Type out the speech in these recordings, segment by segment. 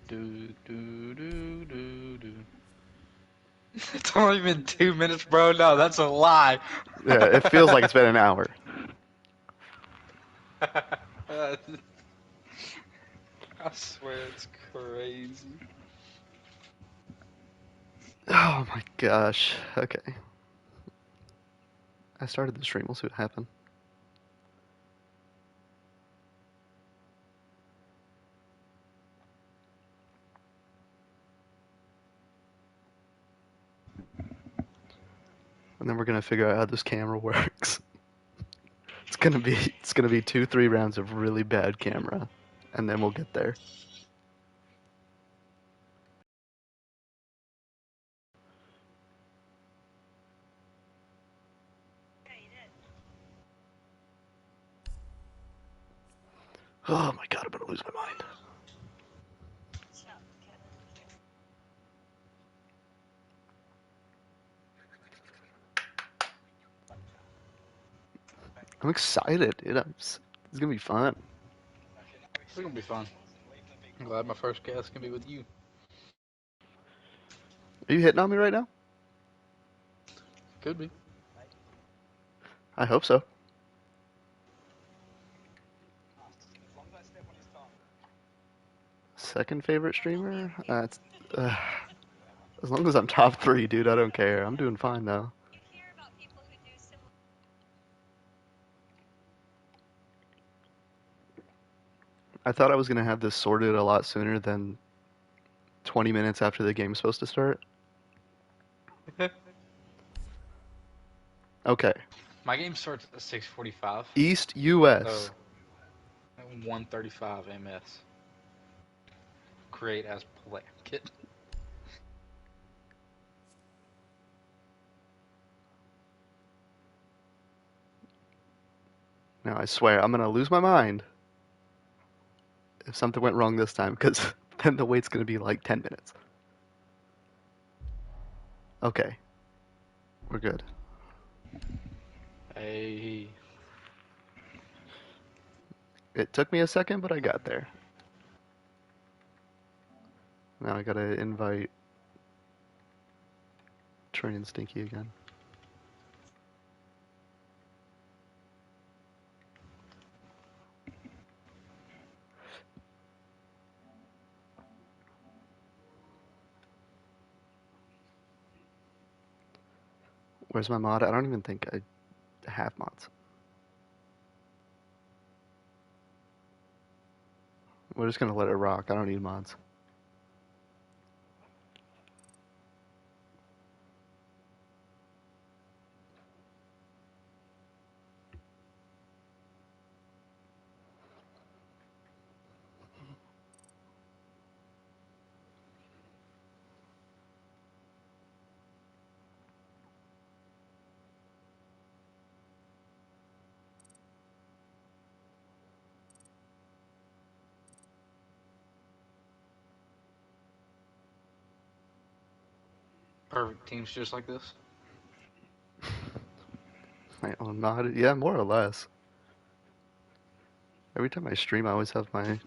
Do do do do do. It's only been 2 minutes, bro. No, that's a lie. Yeah, it feels like it's been an hour. I swear it's crazy. Oh my gosh. Okay. I started the stream. We'll see what happened. And then we're gonna figure out how this camera works. It's gonna be 2, 3 rounds of really bad camera, and then we'll get there. Oh my god, I'm gonna lose my mind. I'm excited, dude. It's gonna be fun. It's gonna be fun. I'm glad my first guest can be with you. Are you hitting on me right now? Could be. I hope so. Second favorite streamer? Uh, as long as I'm top 3, dude, I don't care. I'm doing fine though. I thought I was gonna have this sorted a lot sooner than 20 minutes after the game's supposed to start. Okay. My game starts at 6:45, East US. so 135 ms. Create as blanket. Now I swear I'm gonna lose my mind if something went wrong this time, because then the wait's gonna be like 10 minutes. Okay, we're good. Hey, It took me a second, but I got there. Now I gotta invite Trin and Stinky again. Where's my mod? I don't even think I have mods. We're just gonna let it rock. I don't need mods. perfect teams just like this. My own mod? Yeah, more or less. Every time I stream, I always have my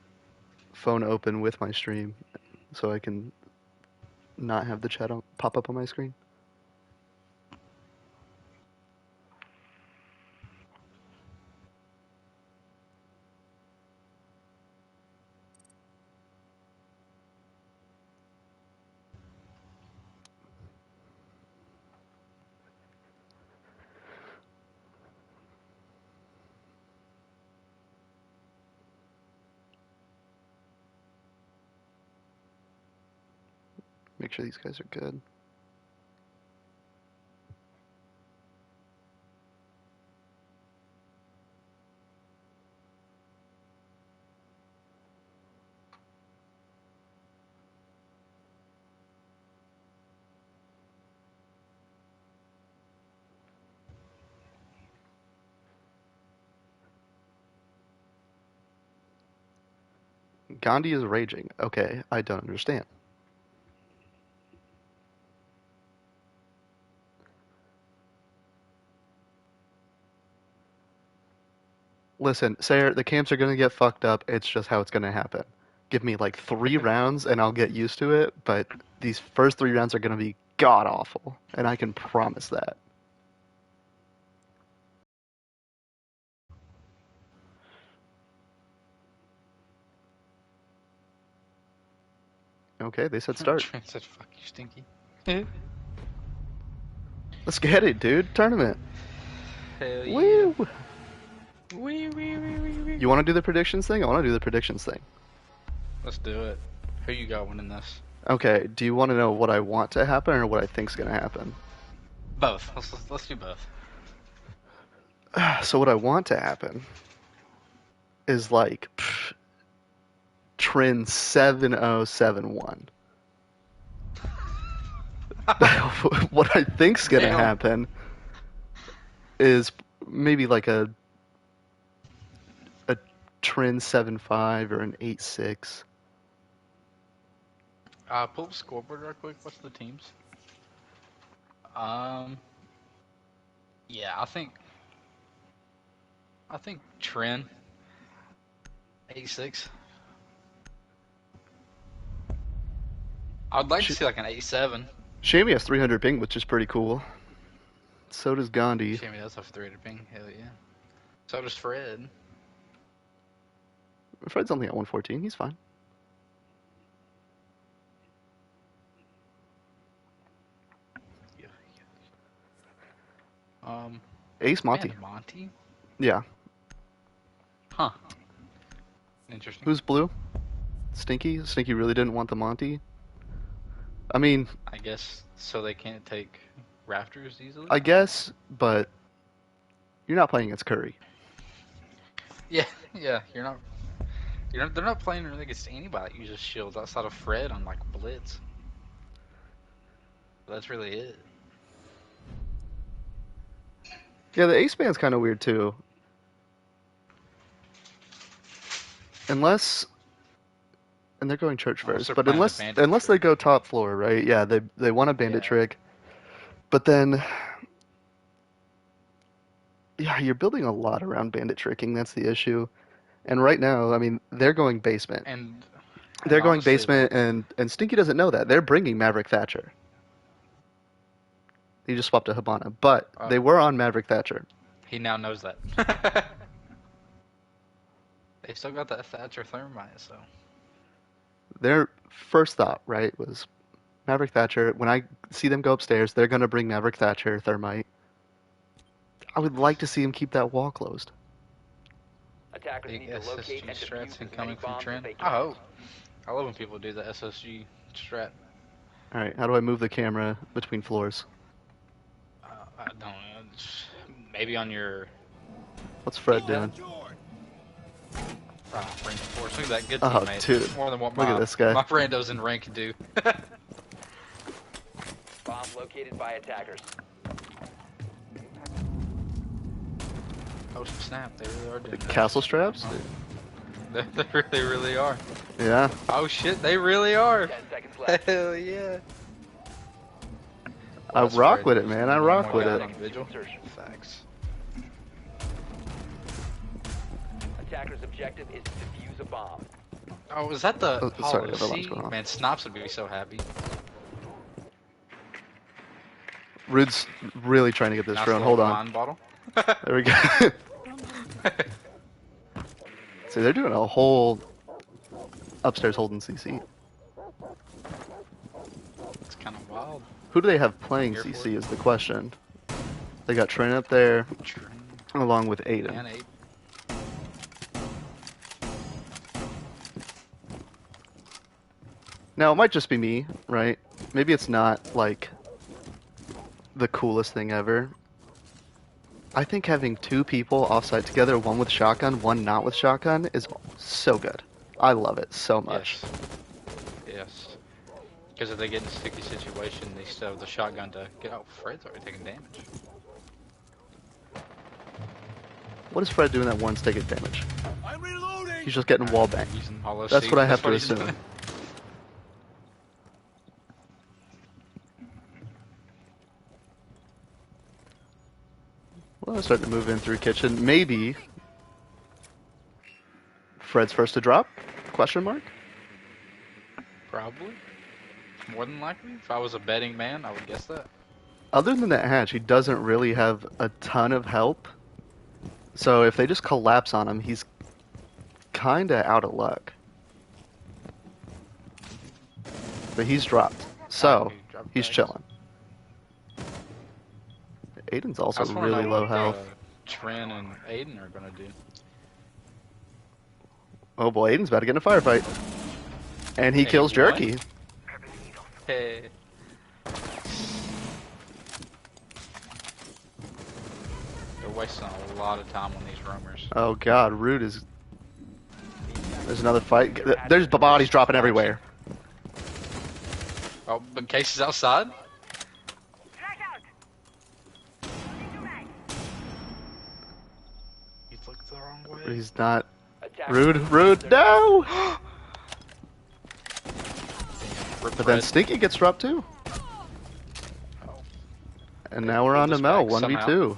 phone open with my stream, so I can not have the chat pop up on my screen. Make sure these guys are good. Gandhi is raging. Okay, I don't understand. Listen, Sayer, the camps are gonna get fucked up. It's just how it's gonna happen. Give me like 3 rounds and I'll get used to it, but these first 3 rounds are gonna be god awful, and I can promise that. Okay, they said start. Trin said, "Fuck you, Stinky." Let's get it, dude. Tournament. Hell yeah. Woo! Wee. You want to do the predictions thing? I want to do the predictions thing. Let's do it. Who you got winning this? Okay, do you want to know what I want to happen or what I think's gonna happen? Both. Let's do both. So what I want to happen is like Trin 7071. What I think's gonna Damn. happen is maybe like a Trin 75 or an 86. Pull up scoreboard real quick. What's the teams? Yeah, I think Trin 86. I'd like to see like an 87. Shamey has 300 ping, which is pretty cool. So does Gandhi. Jamie does have 300 ping. Hell yeah. So does Fred. Fred's only at 114. He's fine. Ace Monty. Man, Monty? Yeah. Huh. Interesting. Who's blue? Stinky? Stinky really didn't want the Monty. I mean, I guess so they can't take rafters easily? I guess, but you're not playing against Curry. Yeah, they're not playing really against anybody that uses shields outside of Fred on like Blitz. But that's really it. Yeah, the Ace band's kind of weird too. Unless, and they're going church first, they're but playing the unless bandit they trick. go top floor, right? Yeah, they want a bandit Yeah. trick, but then, yeah, you're building a lot around bandit tricking. That's the issue. And right now, I mean, they're going basement. And They're going honestly, basement, and Stinky doesn't know that. They're bringing Maverick Thatcher. He just swapped to Habana, but they were on Maverick Thatcher. he now knows that. They still got that Thatcher thermite, so. Their first thought, right, was Maverick Thatcher. When I see them go upstairs, they're going to bring Maverick Thatcher thermite. I would like to see him keep that wall closed. Attackers Big need to locate SSG and defuse strats as many incoming from bombs as Trin. they I can. hope. I love when people do the SSG strat. All right, how do I move the camera between floors? I don't know. Maybe on your What's Fred doing? rank force. Look at that good Oh, teammate. dude. More than what Look at this guy. my randos in rank can do. Bomb located by attackers. Oh snap! They really are doing The that. castle straps? They really are. Yeah. Oh shit! They really are. 10 seconds left. Hell yeah. I That's rock Fred with it, using man. I one rock more with guy it. on Vigil. Insertion. Facts. Attacker's objective is to defuse a bomb. Oh, is that the Oh, sorry, Hollow the alarm's C? going off. Man, Snops would be so happy. Rude's really trying to get this Nice drone. little Hold on. wine bottle. There we go. See, they're doing a whole upstairs holding CC. It's kind of wild. Who do they have playing Here for CC it. is the question. They got Trin up there, Trin along with Aiden. and 8. Now, it might just be me, right? Maybe it's not, like, the coolest thing ever. I think having 2 people offsite together, one with shotgun, one not with shotgun, is so good. I love it so much. Yes. Because if they get in a sticky situation, they still have the shotgun to get out. Fred's already taking damage. What does Fred do in that one stick at damage? I'm reloading. He's just getting wall banged. Using Hollow That's C. what I have to he's assume. doing. Well, I'm starting to move in through kitchen. Maybe Fred's first to drop? Question mark? Probably. More than likely. If I was a betting man, I would guess that. Other than that hatch, he doesn't really have a ton of help. So if they just collapse on him, he's kinda out of luck. But he's dropped. So, He dropped he's bags. chilling. Aiden's I also just wanna really know low what, health. Trin and Aiden are gonna do. Oh boy, Aiden's about to get in a firefight. And he Hey, kills he won? Jerky. Hey. They're wasting a lot of time on these roamers. Oh god, Rude is... There's another fight. There's bodies dropping everywhere. Oh, but Case is outside? He's looked the wrong way. He's not... Attackers Rude, no! Rip But then red. Stinky gets dropped too. Oh. And They now we're pulled on to this Mel, back 1v2.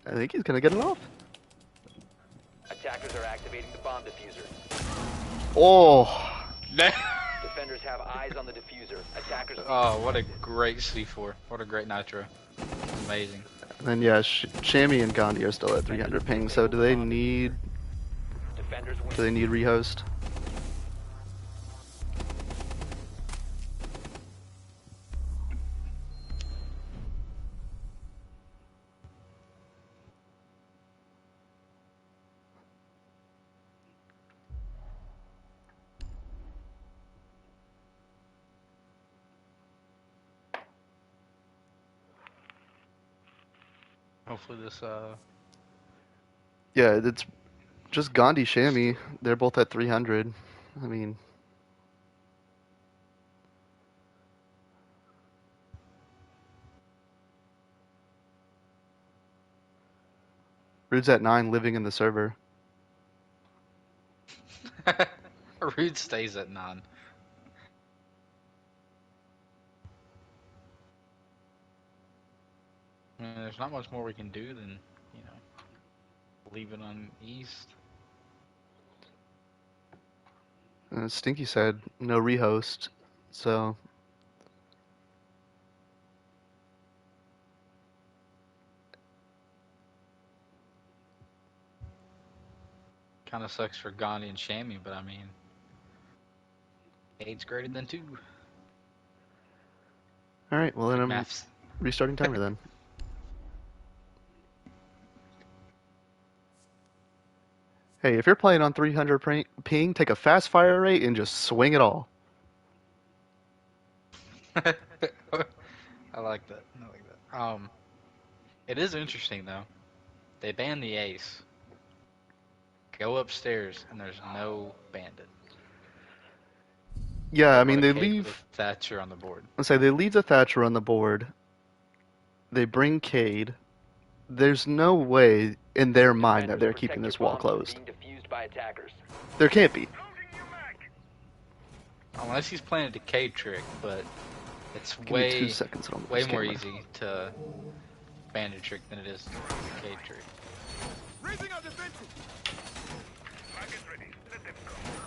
I think he's gonna get it off. Attackers are activating the bomb diffuser. Oh! Defenders have eyes on the diffuser. Attackers. Oh, what a great C4. What a great nitro. Amazing. And then yeah, Shammy and Gandhi are still at 300 ping, so do they need Defenders win. rehost? Hopefully this, Yeah, it's just Gandhi, Shammy. They're both at 300. I mean, Rude's at 9, living in the server. Rude stays at 9. I mean, there's not much more we can do than, you know, leave it on East. Stinky said no rehost, so Kind of sucks for Gandhi and Shammy, but I mean, 8's greater than 2. all right. Well then I'm Maths. restarting timer then. Hey, if you're playing on 300 ping, take a fast fire rate and just swing it all. I like that. I like that. It is interesting though. They banned the ace. Go upstairs and there's no bandit. Yeah, I mean they Or a Cade leave. with Thatcher on the board. Let's say they leave the Thatcher on the board. They bring Cade. There's no way in their mind that they're Defenders, keeping protect this your wall bombs closed. from being defused by attackers. There can't be. Unless he's playing a decay trick, but it's Give me 2 seconds. On way this more camera. easy to bandit trick than it is to decay trick.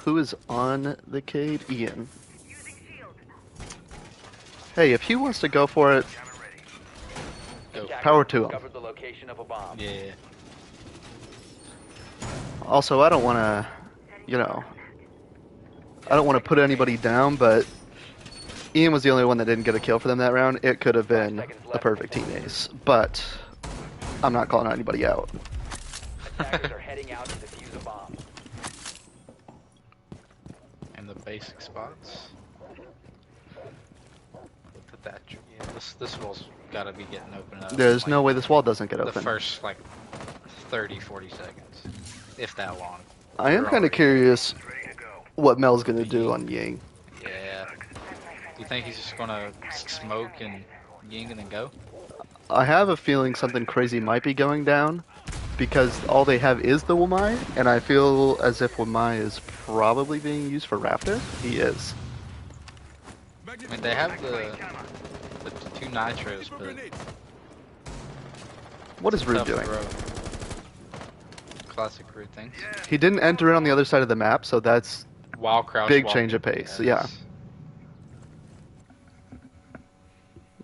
Who is on the Cade? Ian. Hey, if he wants to go for it, Go. Attackers Power to 'em. discovered the location of a bomb. Yeah. also I don't want to, I don't want to put anybody down, but Ian was the only one that didn't get a kill for them that round. It could have been a perfect team ace, but I'm not calling anybody out. Attackers are heading out to defuse a bomb. And the basic spots. With the Thatcher. Yeah, this wall's gotta be getting opened up. There's like, no way this wall doesn't get the open. first like 30-40 seconds. If that long. I am We're kind of already- curious what Mel's gonna do on Ying. Yeah. You think he's just gonna smoke and ying and then go? I have a feeling something crazy might be going down because all they have is the Wamai, and I feel as if Wamai is probably being used for Raptor. He is. I mean, they have the 2 nitros, but What is Rude tough doing? throw. classic Rude things. He didn't enter in on the other side of the map, so that's While crouch big walking. change of pace. Yes.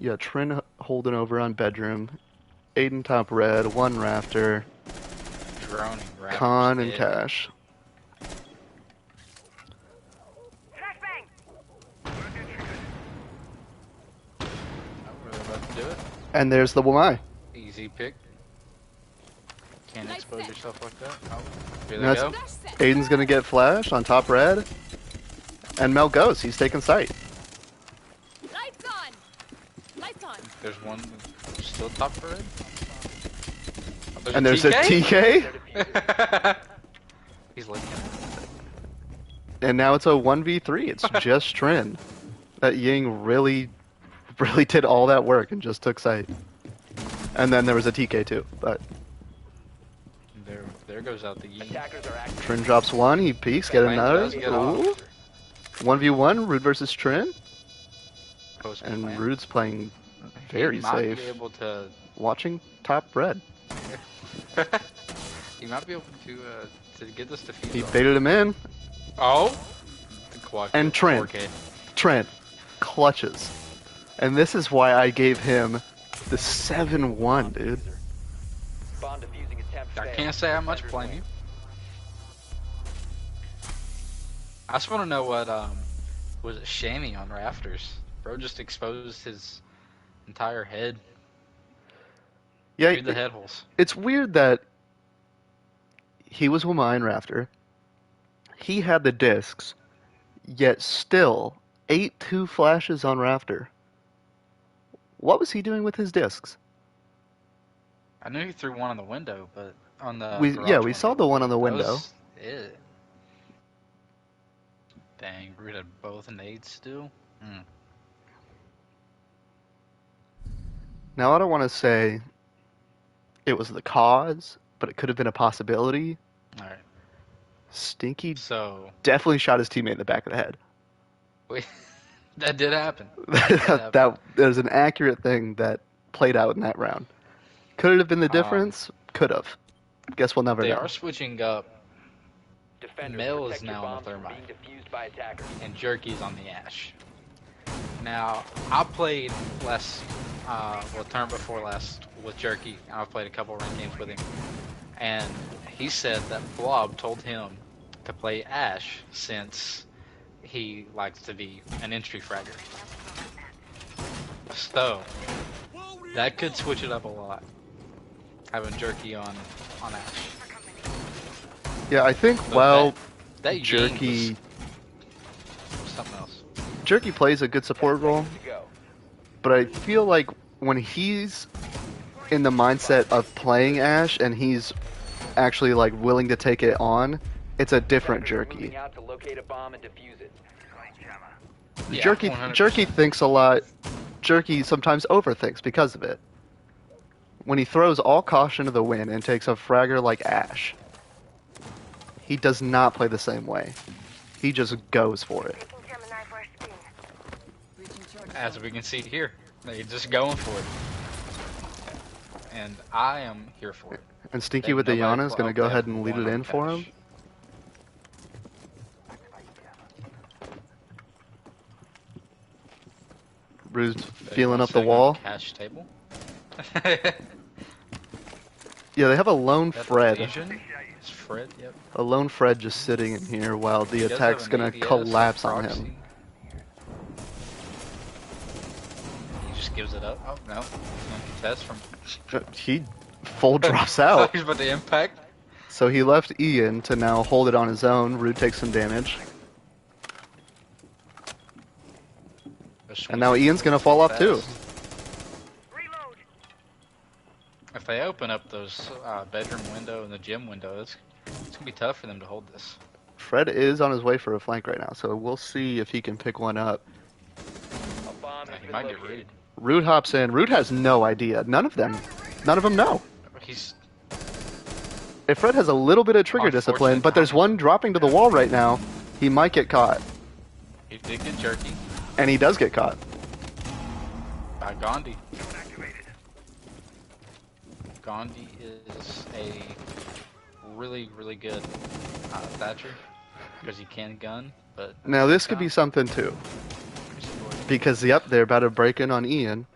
Yeah, Trin holding over on bedroom. Aiden top red, one rafter, Droning. Raptors Con and dead. Cash. Oh, we're about to do it. And there's the Wamai. Easy pick. Can't expose yourself like that. Oh, here And they that's go. Aiden's gonna get flashed on top red. And Mel goes. He's taking sight. Lights on. Lights on. There's one still top red. Oh, And there's a TK. He's licking. And now it's a 1v3. It's just Trin. That Ying really did all that work and just took sight. And then there was a TK too. But There goes out the Yi. Attackers are active. Trin drops one. He peeks. Get Lane another. does get Ooh. off. 1v1. Rude versus Trin. Post And plan. Rude's playing very He might safe. be able to. Watching top red. He might be able to get this defeat. He baited him in. Oh. The quad And kill, Trin. 4K. Trent clutches. And this is why I gave him the 7-1, dude. Bomb defusing attempt I failed. can't say how much Defenders blame win. you. I just want to know what was it shammy on rafters? Bro just exposed his entire head Yeah, through the head holes. it's weird that he was Wamai and Rafter. He had the discs, yet still 8-2 flashes on Rafter. What was he doing with his discs? I knew he threw one on the window, but on the We garage saw window. the one on the That window. was it. Dang, Root had both nades still. Now I don't want to say it was the cause, but it could have been a possibility. All right, Stinky so definitely shot his teammate in the back of the head. wait, that did happen. that is an accurate thing that played out in that round. Could it have been the difference? Could have. Guess we'll never They know. are switching up, Defenders, Mel is protect your now on the bombs from thermite. being defused by attackers. and Jerky's on the Ash. Now, I played turn before last with Jerky. I've played a couple ranked games with him, and he said that Blob told him to play Ash since he likes to be an entry fragger. So that could switch it up a lot. Having Jerky on Ash. Yeah, I think But that Ying Jerky was something else. Jerky plays a good support role, Seconds to go. but I feel like when he's in the mindset of playing Ash and he's actually like willing to take it on, it's a different Attackers are Jerky. moving out to locate a bomb and defuse it. Yeah, Jerky 100%. Jerky thinks a lot. Jerky sometimes overthinks because of it. When he throws all caution to the wind and takes a fragger like Ash, he does not play the same way. He just goes for it. As we can see here, they're just going for it. And I am here for it. And Stinky They with the know Yana is going to they go ahead have and lead one it on in for him. cash. Rude's They feeling want up the sitting on wall. Cash table. Yeah, they have a lone That's Fred. Legion. It's Fred, yep. A lone Fred just sitting in here while the He does attack's have an going to ADS, collapse on proxy. him. He just gives it up. Oh, no. He's gonna contest from... He full drops out. He's about to impact. So he left Ian to now hold it on his own. Rude takes some damage. And now Ian's going to fall off too. If they open up those bedroom window and the gym window, it's gonna be tough for them to hold this. Fred is on his way for a flank right now, so we'll see if he can pick one up. A bomb has He been might get located. raided. Rude hops in. Rude has no idea. None of them know. He's If Fred has a little bit of trigger discipline, but there's one dropping to the wall right now, he might get caught. he did get Jerky And he does get caught. by Gandhi. Gandhi is a really, really good Thatcher because he can gun, but at the Now same this could be time, something too, destroy. because yep, they're about to break in on Ian,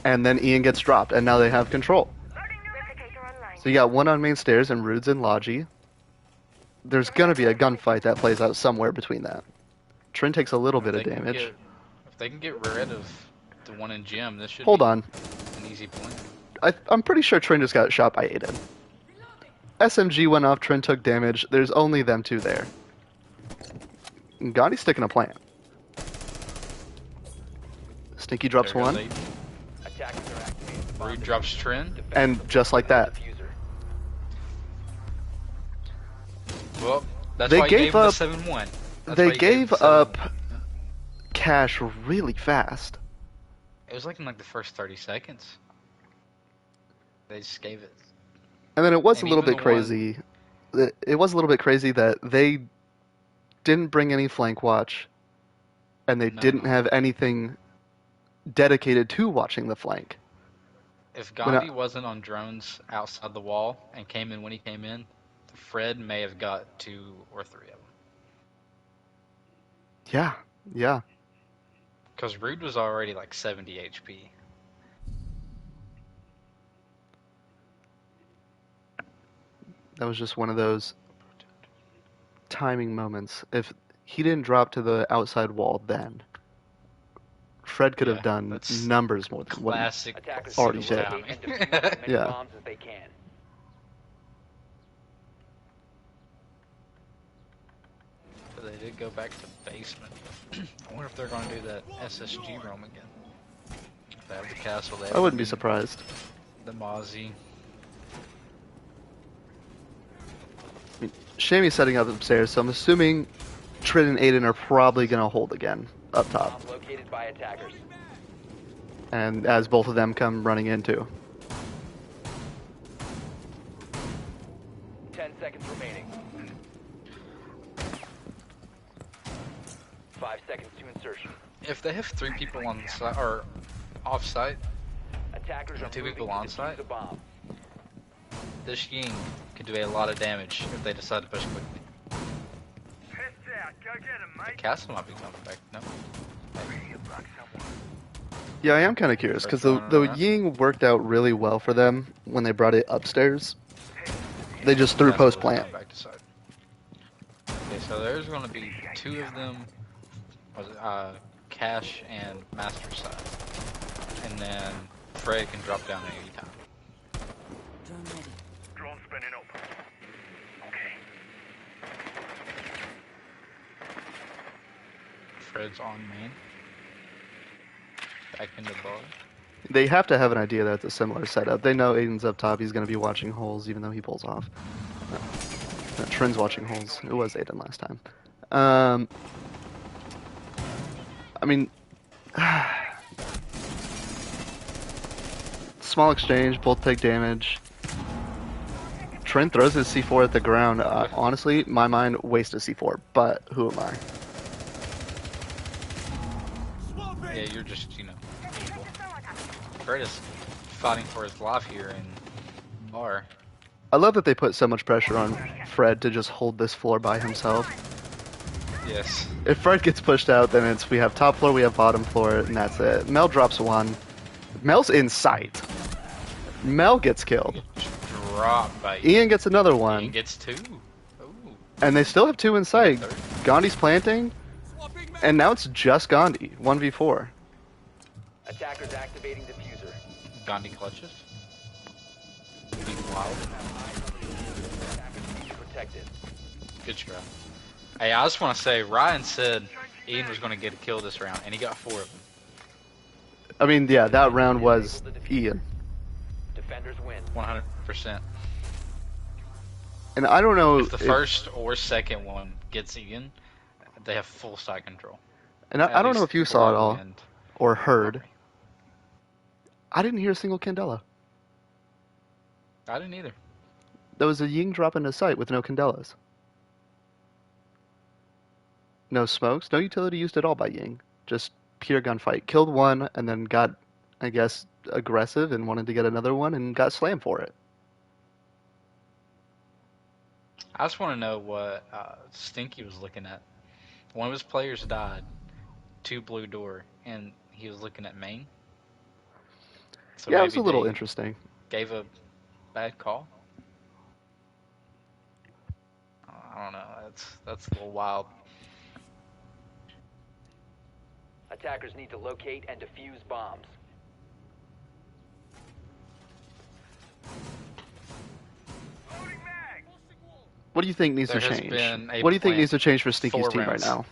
and then Ian gets dropped, and now they have control. So you got one on main stairs and Rude's in Logi. There's gonna be a gunfight that plays out somewhere between that. Trin takes a little If bit of they can damage. if they can get rid of the one in gym, this should Hold be on. an easy point. I'm pretty sure Trin just got shot by Aiden. SMG went off, Trin took damage. There's only them two there. And Gandhi's sticking a plant. Stinky drops There goes one, Aiden. Attackers are activating the bomb Rude drops Trin. and just like that. diffuser. Well, that's They why gave he gave him up- the 7-1. That's They why he gave gave him the up 7-1. cash really fast. It was like in like the first 30 seconds. They just gave it. And then it was And a little even bit the one- crazy. It was a little bit crazy that they didn't bring any flank watch, and they No. didn't have anything dedicated to watching the flank. If When I- Gandhi wasn't on drones outside the wall and came in when he came in, Fred may have got 2 or 3 of them. Yeah, yeah. Because Rude was already like 70 HP. That was just one of those timing moments. If he didn't drop to the outside wall then, Fred could have Yeah, done that's numbers more than what. Classic. Attackers Already should did. locate and defuse as many Yeah. bombs as they can. But they did go back to basement. I wonder if they're going to do that SSG roam again. They have the castle. They have I wouldn't be the- surprised. The Mozzie. Shamey's setting up upstairs, so I'm assuming Trin and Aiden are probably going to hold again up top. Bomb located by attackers. And as both of them come running into. 10 seconds remaining. 5 seconds to insertion. If they have 3 people on site or off site, Attackers are 2 moving people to on defuse site? the bomb. this Ying could do a lot of damage if they decide to push quickly. The castle might be coming back. No. Yeah, I am kind of curious because the Ying worked out really well for them when they brought it upstairs. They just threw Castle is post plant. coming back to side. Okay, so there's going to be 2 of them. Was it Cash and Master side, and then Fred can drop down at any time. Drone ready. Drone spinning up. Okay. Fred's on main. Back into bar. They have to have an idea that it's a similar setup. They know Aiden's up top. He's going to be watching holes even though he pulls off. Trin's watching holes. It was Aiden last time. I mean, small exchange. Both take damage. Trin throws his C4 at the ground. Honestly, my mind waste a C4, but who am I? Yeah, you're just, evil. Fred is fighting for his life here in bar. I love that they put so much pressure on Fred to just hold this floor by himself. Yes. If Fred gets pushed out, then it's we have top floor, we have bottom floor, and that's it. Mel drops one. Mel's in sight. Mel gets killed. Dropped by Ian gets another Ian one. gets 2. Ooh. And they still have 2 in sight. Third. Gandhi's planting. And now it's just Gandhi. 1v4. Attackers activating diffuser. Gandhi clutches. Being wild. Attackers being protected. Good try. Hey, I just want to say, Ryan said Ian was going to get a kill this round, and he got 4 of them. I mean, yeah, that round was Ian. Defenders win. 100%. And I don't know If the first or second one gets Ian, they have full side control. and I don't know if you saw it all And or heard. I didn't hear a single Candela. I didn't either. There was a Ying drop into sight with no Candelas. No smokes, no utility used at all by Ying. Just pure gunfight. Killed one and then got, I guess, aggressive and wanted to get another one and got slammed for it. I just want to know what Stinky was looking at. One of his players died, 2 blue door, and he was looking at main. So Yeah, it was maybe a little they interesting. gave a bad call. I don't know. That's a little wild. Attackers need to locate and defuse bombs. What do you think needs There to has change? been a What do you think plant needs to change for Stinky's 4 team right rounds. now?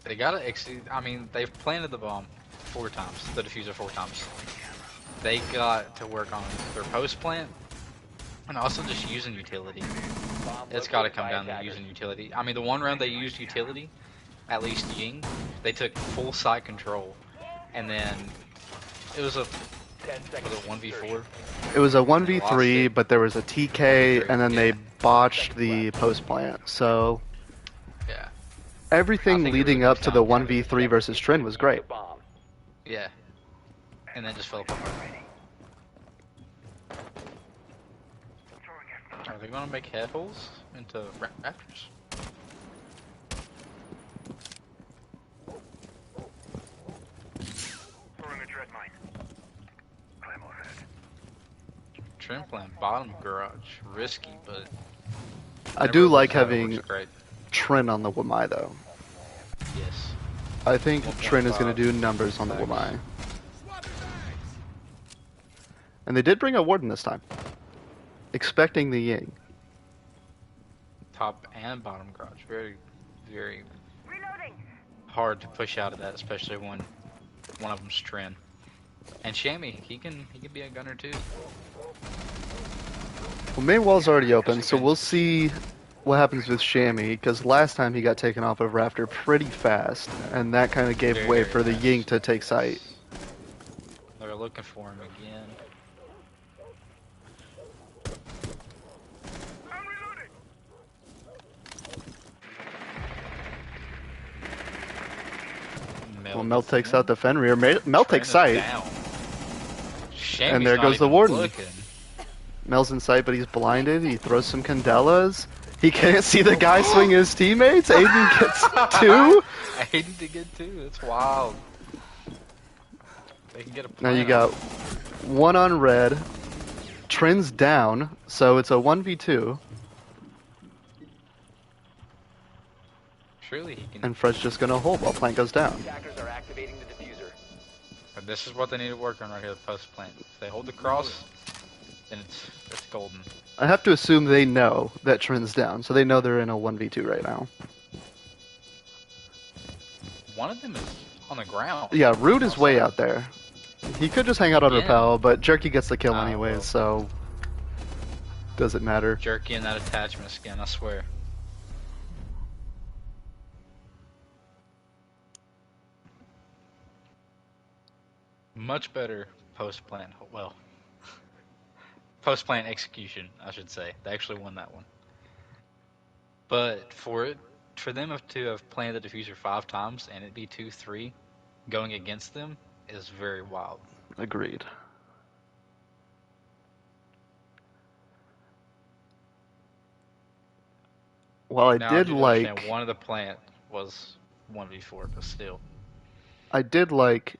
They gotta exceed. I mean, they've planted the bomb 4 times, the diffuser 4 times. They got to work on their post plant and also just using utility. Bomb It's got to located come by down to attackers. using utility. I mean, the one round they used utility, at least Ying, they took full site control, and then it was a 10 seconds. was it 1v4. It was a They lost 1v3, it. but there was a TK, 1v3, and then yeah. they botched the post plant. So Yeah, everything I think it leading was a up to the count. 1v3 versus Trin was great. Defuse the bomb. yeah, and then just fell apart. Are they gonna make head holes into rafters? Throwing a dread mine. Climb overhead. Trim plan bottom garage, risky, but I do whenever like it works out, it having works great. Trin on the Wamai though. Yes. I think 1.5 Trin is going to do numbers on the bags. Wamai. And they did bring a Warden this time. Expecting the Ying. Top and bottom garage. Very, very hard to push out of that, especially when one of them's Trin. And Shammy, he can be a gunner too. Well, main wall's already open, so we'll see what happens with Shammy, because last time he got taken off of Rafter pretty fast, and that kind of gave Very, way very for the fast. Ying to take sight. They're looking for him again. Well, Mel takes out the Fenrir. Mel Trin takes is sight. down. Shammy's And there not goes the even Warden. looking. Mel's in sight, but he's blinded. He throws some Candelas. He can't see the guy swing his teammates. Aiden gets 2. Aiden to get 2. That's wild. They can get a Now you plan got out. 1 on red. Trin's down, so it's a 1v2. Surely he can. And Fred's just gonna hold while Plant goes down. Attackers are activating the diffuser. But this is what they need to work on right here, the post plant. If they hold the cross, then it's golden. I have to assume they know that Trin's down, so they know they're in a 1v2 right now. One of them is on the ground. Yeah, Rude is way out there. He could just hang out on Yeah. Repel, but Jerky gets the kill Ah, anyways, well. so doesn't matter. Jerky in that attachment skin, I swear. Much better post plant. Well, post plant execution, I should say. They actually won that one. But for them to have planted the diffuser 5 times and it be 2-3 going against them is very wild. Agreed. While I Now, did do like, understand one of the plant was 1v4, but still. I did like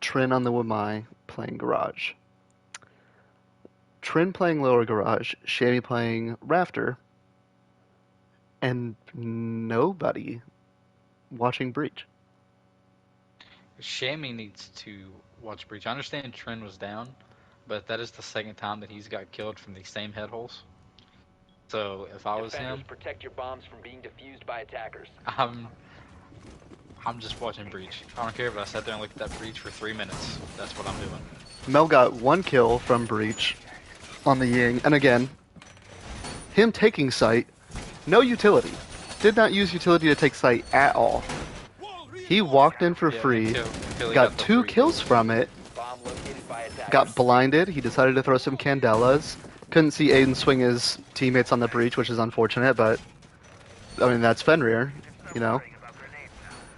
Trin on the Wamai playing Garage. Trin playing Lower Garage, Shammy playing Rafter, and nobody watching Breach. Shammy needs to watch Breach. I understand Trin was down, but that is the second time that he's got killed from the same head holes. So if I was Defenders, him, protect your bombs from being defused by attackers. I'm just watching Breach. I don't care if I sat there and looked at that Breach for 3 minutes. That's what I'm doing. Mel got 1 kill from Breach on the Ying, and again, him taking sight, no utility. Did not use utility to take sight at all. He walked in for Yeah, free, until he got the 2 free kills kill. from it, Bomb located by attackers. got blinded. He decided to throw some Candelas. Couldn't see Aiden swing his teammates on the Breach, which is unfortunate, but I mean, that's Fenrir, you know.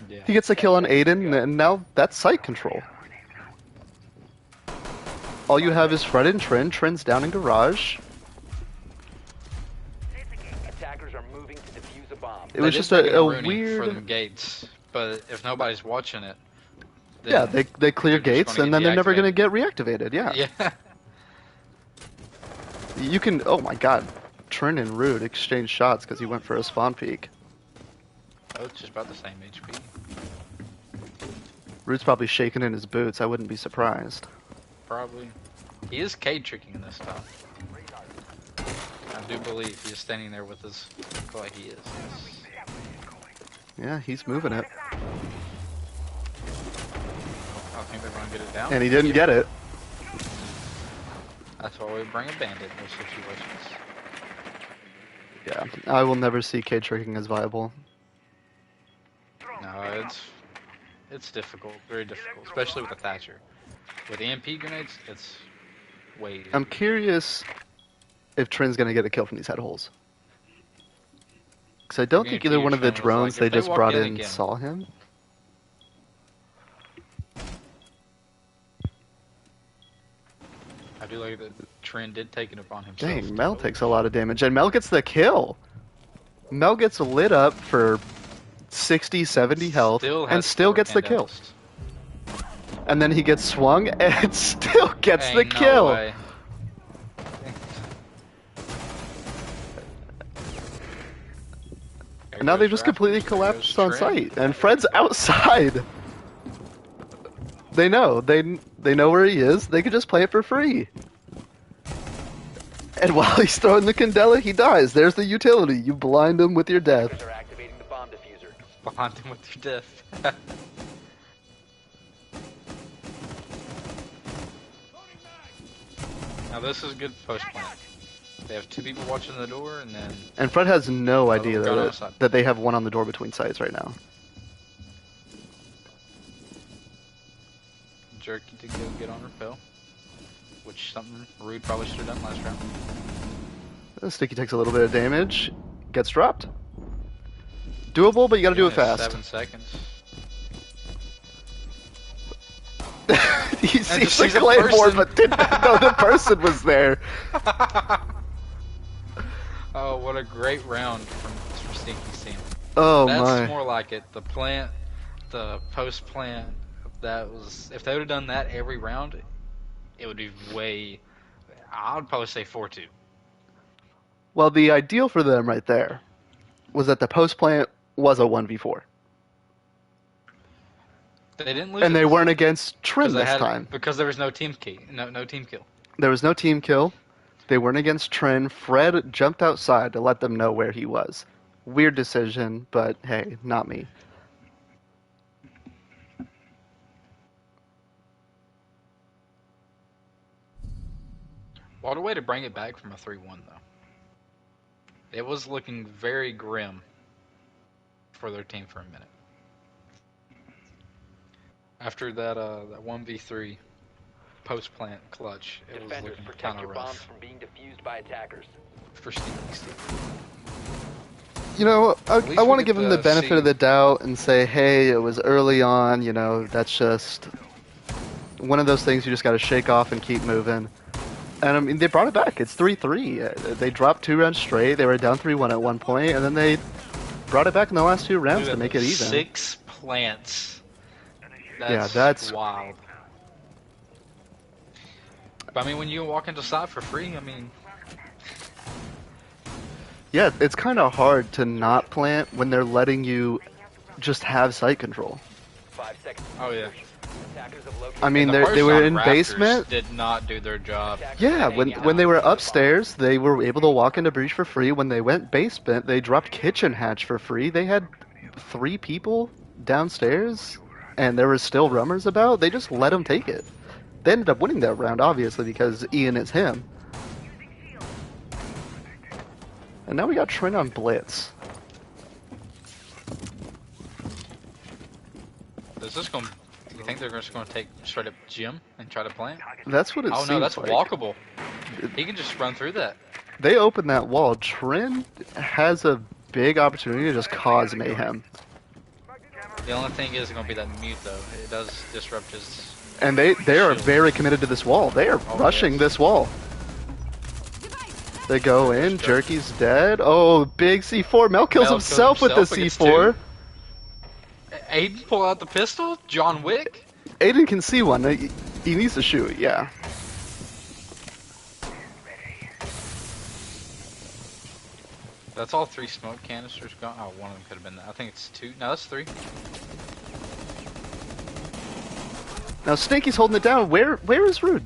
Yeah. He gets a kill on Aiden, and now that's sight control. All you have is Fred and Trin. Trin's down in Garage. It was They did just bring in a Rooney for them weird. gates, but if nobody's watching it, then Yeah, they clear they're just gates gonna and get then they're never gonna deactivated. get reactivated. Yeah. Yeah. You can. Oh my God. Trin and Rude exchanged shots because he went for a spawn peek. Oh, it's just about the same HP. Rude's probably shaking in his boots. I wouldn't be surprised. Probably. He is Cade tricking in this time. I do believe he is standing there with his. I feel like he is. Yeah, he's moving it. I think they're gonna get it down. And he didn't get it. That's why we bring a bandit in those situations. Yeah, I will never see K tricking as viable. No, it's difficult, very difficult, especially with a Thatcher. With EMP grenades, it's way easier. I'm curious if Trin's gonna get a kill from these head holes. Because I don't think Guarantee either you one of the Trin was like, drones if they they just walk brought in in again. saw him. I do like that Trin did take it upon himself. Dang, to Mel go. takes a lot of damage, and Mel gets the kill. Mel gets lit up for 60, 70 health, and has still four gets the kill. handouts. And then he gets swung, and still gets the Ain't no kill. way. And now they just completely collapsed on site, and Fred's outside. They know where he is. They could just play it for free. And while he's throwing the Candela, he dies. There's the utility. You blind him with your death. Attackers are activating the bomb diffuser. Behind him with your death. Now this is good post plant. They have two people watching the door, and then And Fred has no idea gun on the that, side. that they have one on the door between sites right now. Jerky to go get on repel, which something Rude probably should have done last round. Stinky takes a little bit of damage, gets dropped. Doable, but you gotta do it Only has fast. 7 seconds. He And sees just the sees a claymore, person. but didn't know the person was there. Oh, what a great round from Stinky's team. Oh That's my. more like it. The plant, the post plant, that was. If they would have done that every round, it would be way. I would probably say 4-2. Well, the ideal for them right there was that the post plant was a 1v4. They didn't lose. And they it weren't against Trin 'cause they this had- time. because there was no team key, no team kill. There was no team kill. They weren't against Trin. Fred jumped outside to let them know where he was. Weird decision, but hey, not me. What a way to bring it back from a 3-1 though. It was looking very grim for their team for a minute. After that 1v3 post plant clutch, it was Defenders, looking protect kind of your bombs rough from being defused by attackers. for Stinky's team. You know, least I we want to get give him the to benefit see- of the doubt and say, hey, it was early on, you know, that's just one of those things you just got to shake off and keep moving. And I mean, they brought it back. It's 3-3. They dropped 2 rounds straight. They were down 3-1 at one point, and then they brought it back in the last 2 rounds Look to at make it those even. 6 plants. Yeah, that's- wild. But I mean, when you walk into site for free, I mean, Yeah, it's kind of hard to not plant when they're letting you just have site control. 5 seconds. oh yeah. Attackers have located. I mean, The they person were on in Raptors basement. did not do their job. Yeah, when they were upstairs, they were able to walk into breach for free. When they went basement, they dropped kitchen hatch for free. They had 3 people downstairs, and there were still rummers about. They just let them take it. They ended up winning that round, obviously, because Ian is him. And now we got Trin on Blitz. Is this going? Do you think they're just going to take straight up Jim and try to plant? That's what it Oh seems no, that's like. walkable. He can just run through that. They opened that wall. Trin has a big opportunity to just cause mayhem. The only thing is going to be that mute though. It does disrupt his. And they are Shield. very committed to this wall. They are Oh, rushing yes. this wall. They go There's in. Jerky. Jerky's dead. Oh, big C4. Mel kills Mel kills himself with the himself, but gets C4. Aiden pull out the pistol. John Wick. Aiden can see one. He needs to shoot. Yeah. Ready. That's all 3 smoke canisters gone. Oh, one of them could have been that. I think it's 2. No, that's 3. Now Stinky's holding it down. Where is Rude?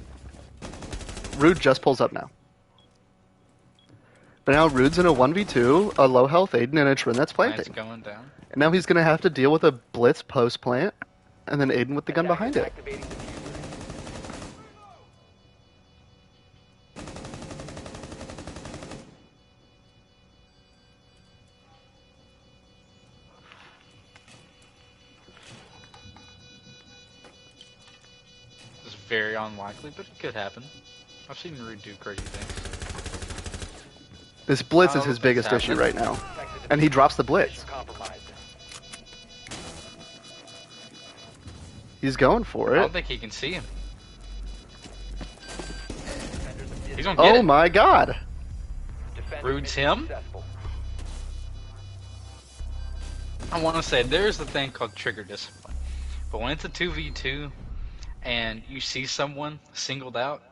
Rude just pulls up now. But now Rude's in a 1v2, a low health Aiden, and a Trin that's Plant's planting. going down. And now he's going to have to deal with a blitz post plant, and then Aiden with the gun behind it. Activating the diffuser. It's very unlikely, but it could happen. I've seen Rude do crazy things. This blitz I is don't his think biggest it's issue happening. right now. Protect the And he diffuser. drops the blitz. Mission compromised. He's going for I it. don't think he can see him. Defenders of He's gonna get Oh it. my god. Defender Rude's mission him? successful. I want to say there's a thing called trigger discipline, but when it's a 2v2 and you see someone singled out,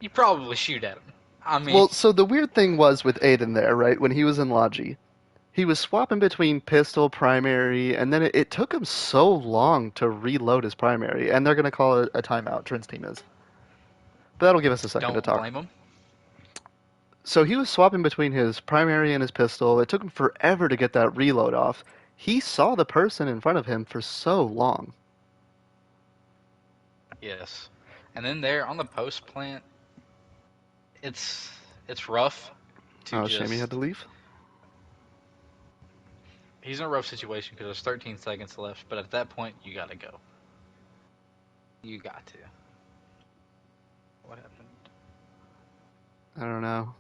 you probably shoot at him. I mean, Well, so the weird thing was with Aiden there, right? When he was in Logi, he was swapping between pistol, primary, and then it took him so long to reload his primary, and they're going to call it a timeout, Trin's team is. But that'll give us a second to don't talk. blame him. So he was swapping between his primary and his pistol. It took him forever to get that reload off. He saw the person in front of him for so long. Yes, and then there on the post plant, it's rough. To Oh, just, shame he had to leave. He's in a rough situation because there's 13 seconds left, but at that point, you gotta go. You got to. What happened? I don't know.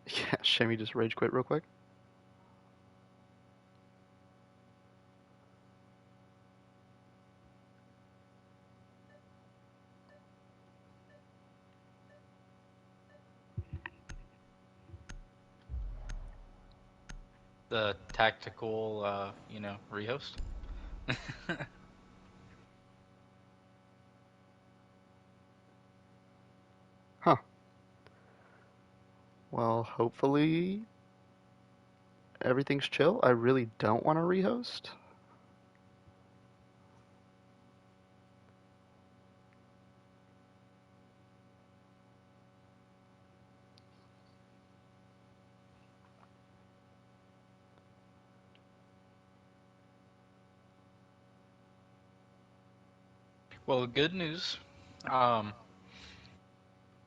Yeah, shame he just rage quit real quick. The tactical, rehost. Huh. Well, hopefully everything's chill. I really don't want to rehost. Well, good news. Um,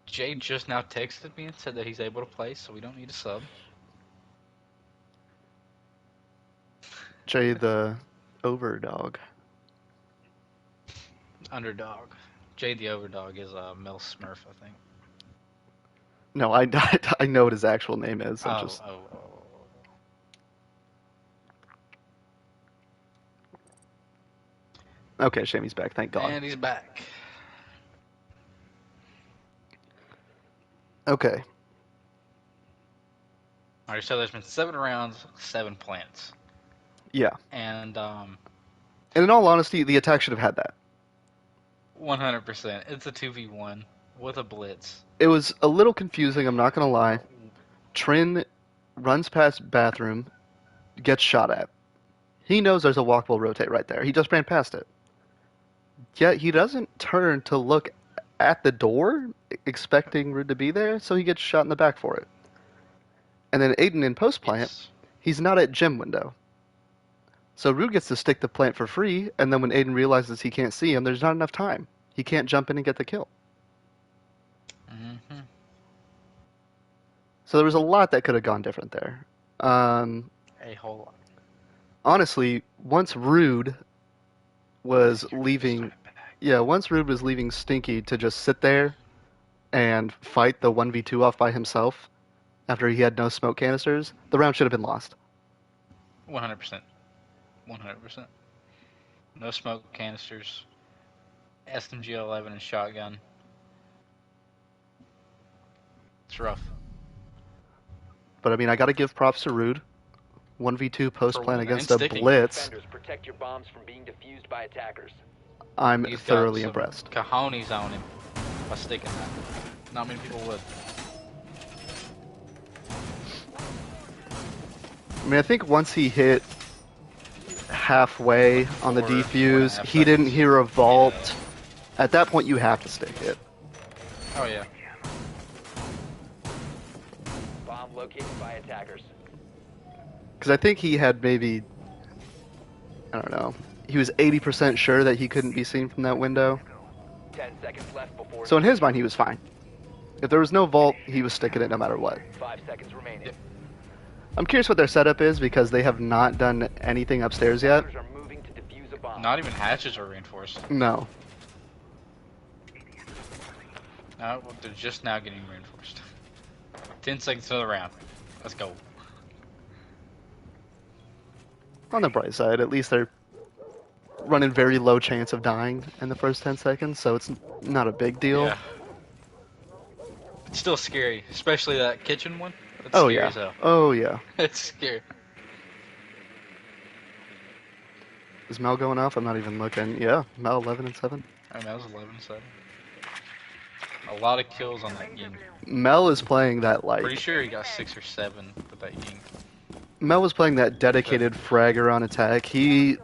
Jay just now texted me and said that he's able to play, so we don't need a sub. Jay the overdog. Underdog. Jay the Overdog is Mel Smurf, I think. No, I I know what his actual name is. I'm just Oh. okay. Shamey's back. Thank God. And he's back. Okay. Alright, so there's been 7 rounds, 7 plants. Yeah. And And in all honesty, the attack should have had that. 100%. It's a 2v1 with a blitz. It was a little confusing. I'm not gonna lie. Trin runs past bathroom, gets shot at. He knows there's a walkable rotate right there. He just ran past it. Yet he doesn't turn to look at the door, expecting Rude to be there, so he gets shot in the back for it. And then Aiden in post plant, Yes. he's not at gym window. So Rude gets to stick the plant for free, and then when Aiden realizes he can't see him, there's not enough time. He can't jump in and get the kill. Mm-hmm. So there was a lot that could have gone different there. A whole lot. Honestly, once Rude was leaving, once Rude was leaving Stinky to just sit there and fight the 1v2 off by himself after he had no smoke canisters, the round should have been lost. 100%. 100%. No smoke canisters. SMG-11 and shotgun. It's rough. But I mean, I gotta give props to Rude. 1v2 post plan And against a sticking. blitz. Defenders, protect your bombs from being defused by attackers. I'm He's got thoroughly some impressed. cojones on him by sticking that. Not many people would. I mean, I think once he hit halfway on the Four and a defuse, half he didn't seconds. hear a vault. Yeah. At that point, you have to stick it. Oh yeah. Bomb located by attackers. Because I think he had maybe, I don't know, he was 80% sure that he couldn't be seen from that window. 10 seconds left before. So in his mind, he was fine. If there was no vault, he was sticking it no matter what. 5 seconds remaining. Yep. I'm curious what their setup is because they have not done anything upstairs yet. Attackers are moving to defuse a bomb. Not even hatches are reinforced. No. No, they're just now getting reinforced. 10 seconds to the round. Let's go. On the bright side, at least they're running very low chance of dying in the first 10 seconds, so it's not a big deal. Yeah. It's still scary, especially that kitchen one. It's Oh scary yeah. as hell. Oh yeah. It's scary. Is Mel going off? I'm not even looking. Yeah, Mel 11 and 7. I mean, that was 11-7. A lot of kills on that game. Mel is playing that like Pretty sure he got 6 or 7 with that game. Mel was playing that dedicated fragger on attack. He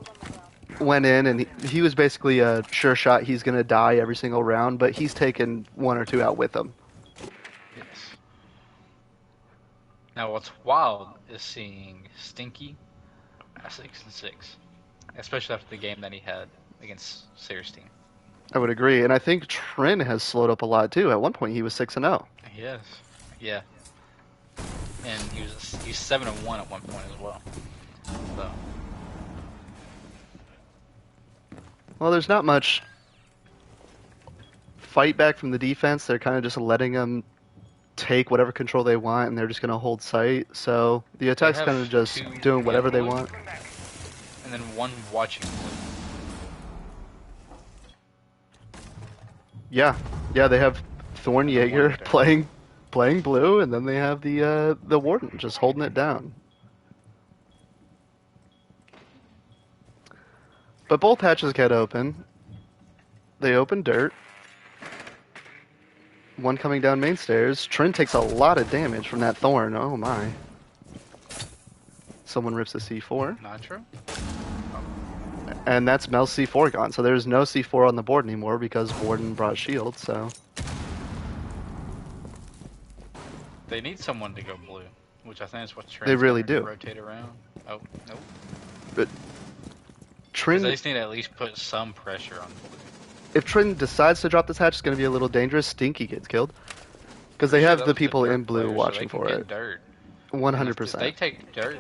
went in and he was basically a sure shot he's gonna die every single round, but he's taken 1 or 2 out with him. Yes. Now, what's wild is seeing Stinky at 6-6, especially after the game that he had against Sayer's team. I would agree, and I think Trin has slowed up a lot too. At one point, he was 6-0. Yes. Yeah. And he's 7-1 at one point as well. So. Well, there's not much fight back from the defense. They're kind of just letting them take whatever control they want, and they're just going to hold sight. So the attack's have kind of just two doing whatever they blue. want. And then one watching. Yeah, they have Thorn Jaeger playing blue, and then they have the Warden just holding it down. But both hatches get open. They open dirt. One coming down main stairs. Trin takes a lot of damage from that Thorn. Oh my. Someone rips a C4. Nitro? And that's Mel's C4 gone. So there's no C4 on the board anymore because Warden brought shield, so. They need someone to go blue, which I think is what Trin's They really gonna do. rotate around. Oh, nope. But 'Cause Trin, they just need to at least put some pressure on blue. if Trin decides to drop this hatch, it's going to be a little dangerous. Stinky gets killed. Because they Pretty sure have that the was people dirt in blue player, so watching they can for get it. Dirt. And 100%. If they take dirt,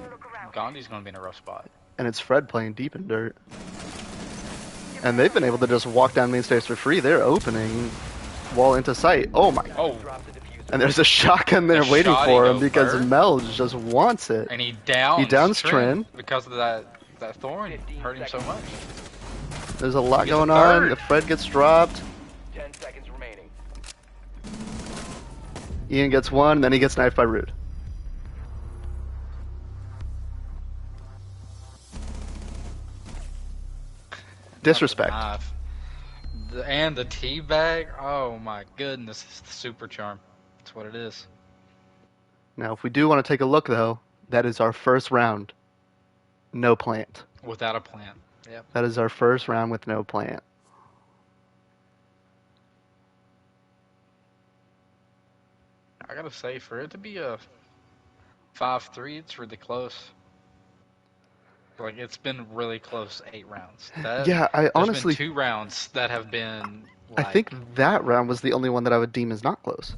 Gandhi's gonna be in a rough spot. And it's Fred playing deep in dirt. And they've been able to just walk down main stairs for free. They're opening wall into sight. Oh my. Oh, Drop the diffuser. And there's a shotgun there A waiting shoddy for him go because first. Mel just wants it. and he downs. Trin. because of that thorn 15 hurt him so much. There's a lot He gets a going on. third. The Fred gets dropped. 10 seconds remaining. Ian gets one, then he gets knifed by Rude. Disrespect. And the tea bag. Oh my goodness, it's the super charm. That's what it is. Now, if we do want to take a look, though, that is our first round. No plant. Without a plan. Yep. That is our first round with no plant. I gotta say, for it to be a 5-3, it's really close. Like, it's been really close 8 rounds. Yeah, I There's honestly, been 2 rounds that have been. I Like, think that round was the only one that I would deem as not close.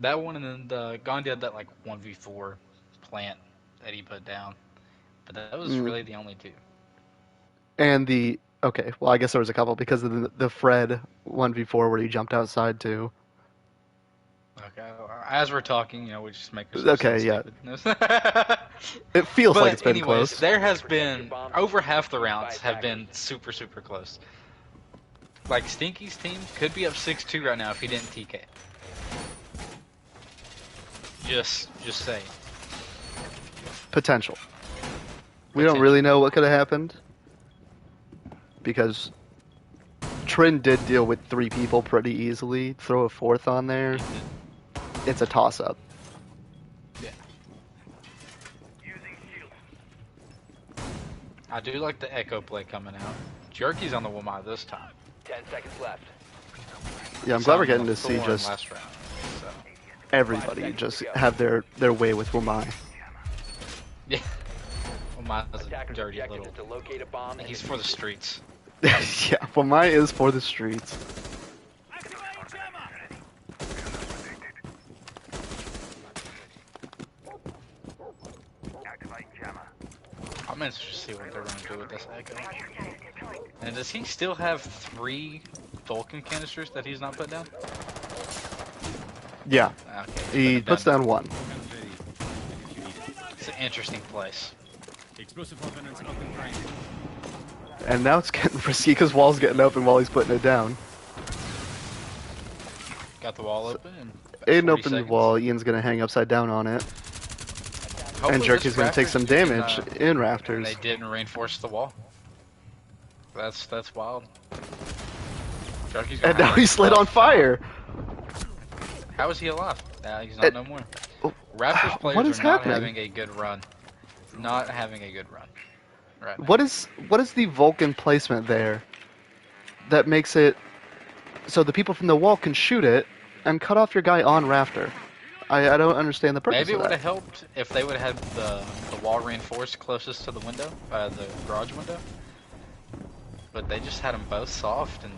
that one, and then the Gandhi had that like 1v4 plant that he put down. But that was really the only 2. And okay, well, I guess there was a couple because of the Fred 1v4 where he jumped outside too. Okay, as we're talking, we just make ourselves Okay, sound yeah. stupid. It feels But like it's been anyways, close. there has been over half the rounds have been super, super close. Like Stinky's team could be up 6-2 right now if he didn't TK. Just saying. Potential. We don't really know what could have happened because Trin did deal with 3 people pretty easily. Throw a 4th on there, it's a toss-up. Yeah. I do like the echo play coming out. Jerky's on the Womai this time. 10 seconds left. Yeah, I'm glad we're getting to see just last round. So. everybody just have their way with Womai. Yeah. Womai's a Attacker's dirty objective little. is to locate a bomb and He's for the streets. Yeah, Womai is for the streets. I'm interested to see what they're going to do with this echo. And does he still have 3 Vulcan canisters that he's not put down? Yeah, Okay. he puts down 1. It's an interesting place. And now it's getting risky because Wall's getting open while he's putting it down. Got the wall open. And Aiden 40 opened the seconds. wall, Ian's gonna hang upside down on it. Hopefully And Jerky's this gonna take Raptors some can, damage in And Rafters. they didn't reinforce the wall. That's wild. Jerky's gonna And now have he slid tough on fire! How is he alive? Nah, he's not no more. Raptors what players is are not happening? having a good run. Not having a good run. Right now. What is the Vulcan placement there that makes it so the people from the wall can shoot it and cut off your guy on Rafter? I don't understand the purpose Maybe it of would that. have helped if they would have had the wall reinforced closest to the window, the garage window. But they just had them both soft, and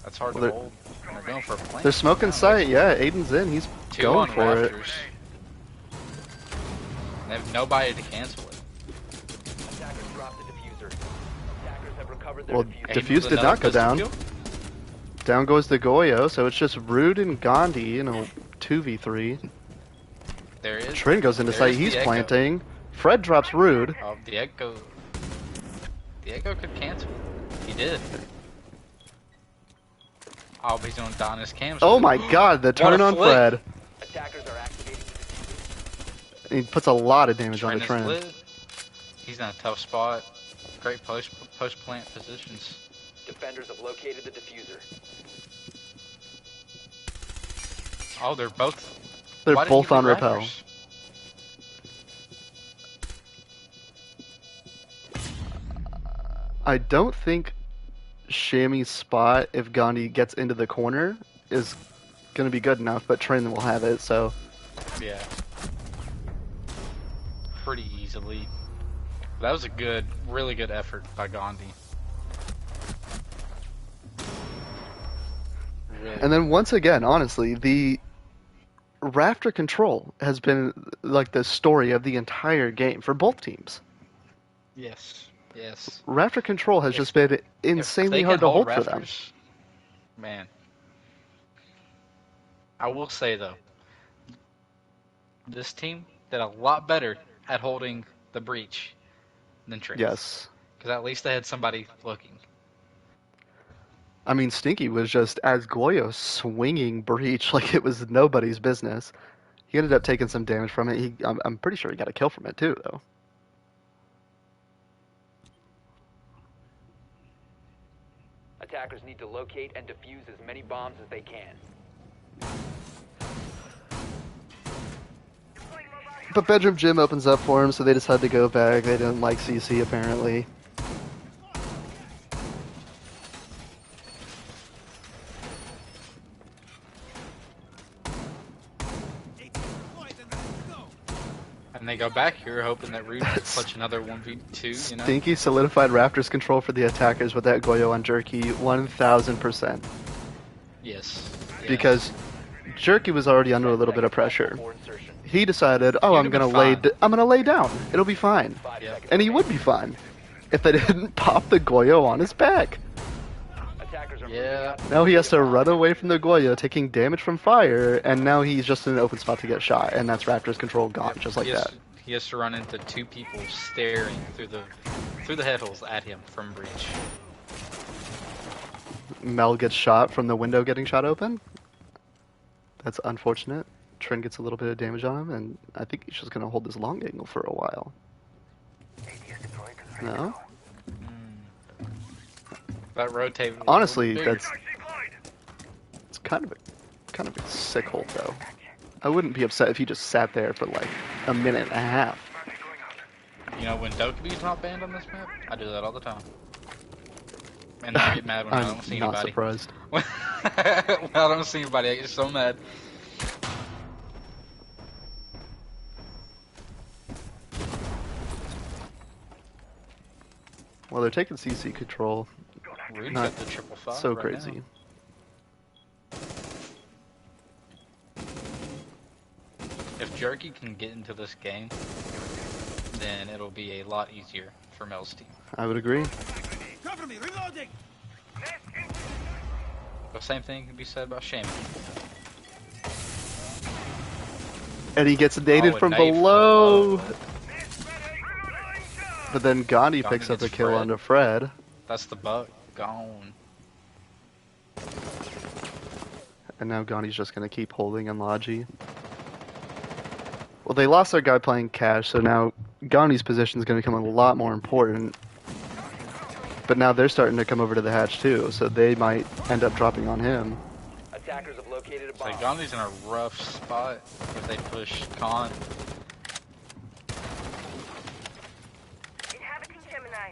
that's hard Well, to they're- hold. And they're going for a plant. They're smoking Now, sight, yeah, Aiden's in, he's 2 going on for it. Raptors. They have nobody to cancel it. attackers dropped the diffuser. Attackers have recovered their Well, diffuser. Aiden Diffuse with did another not go pistol down. kill? Down goes the Goyo, so it's just Rude and Gandhi in a 2v3. There is. Trin goes into There's sight, the he's echo. planting. Fred drops Rude. Oh, the echo. The echo could cancel. He did. Oh, but he's on Donna's cam. Oh my god, the turn on flick. Fred. Attackers are activating the diffuser. He puts a lot of damage on Trin the is Trin. lit. He's in a tough spot. Great post plant positions. Defenders have located the diffuser. Oh, they're both. They're Why didn't both you on do repel. Raptors? I don't think Shammy's spot, if Gandhi gets into the corner, is going to be good enough, but Trin will have it, so... Yeah. Pretty easily. That was a good, really good effort by Gandhi. Really. And then once again, honestly, the Rafter control has been like the story of the entire game for both teams. Yes. Yes. Rafter control has If- just been If insanely they hard can to hold for them. Raptors, man. I will say though, this team did a lot better at holding the breach than Trin. Yes. Because at least they had somebody looking. I mean, Stinky was just, as Goyo, swinging breach like it was nobody's business. He ended up taking some damage from it. I'm pretty sure he got a kill from it too, though. Attackers need to locate and defuse as many bombs as they can. But Bedroom Jim opens up for him, so they decide to go back. They didn't like CC, apparently. And they go back here hoping that Rude can clutch another 1v2, you know? Stinky solidified Raptors control for the attackers with that Goyo on Jerky 1000%. Yes. Because Jerky was already under a little bit of pressure. Before insertion. He decided, oh, He I'm would've gonna been fine. lay down. It'll be fine. 5 Yeah. seconds And he would remaining. be fine if they didn't pop the Goyo on his back. Attackers are Yeah. moving out. Now he has to run away from the Goyo, taking damage from fire, and now he's just in an open spot to get shot, and that's Raptors control gone, Yep, just like he has, that. He has to run into 2 people staring through the head holes at him from breach. Mel gets shot from the window getting shot open. That's unfortunate. Trin gets a little bit of damage on him, and I think he's just gonna hold this long angle for a while. ATS deployed. No? That rotate. was a little Honestly, bigger. that's it's kind of a sick hold though. I wouldn't be upset if he just sat there for like a minute and a half. You know, when Dokubi's not banned on this map, I do that all the time. And I get mad when I I'm don't see not anybody. surprised. When I don't see anybody, I get so mad. Well, they're taking CC control. Rude's Not got the triple five So right crazy. now. If Jerky can get into this game, then it'll be a lot easier for Mel's team. I would agree. Cover me, reloading! The same thing can be said about Shaman. And he gets dated Oh, a from nade from below. below. But then Gandhi Gandhi picks up a gets kill Fred. onto Fred. That's the buck. Gone. And now Gandhi's just going to keep holding on Logi. Well, they lost their guy playing Cash, so now Gandhi's position is going to become a lot more important. But now they're starting to come over to the hatch too, so they might end up dropping on him. Attackers have located a So bomb. Gandhi's in a rough spot if they push Khan. Inhabiting Gemini.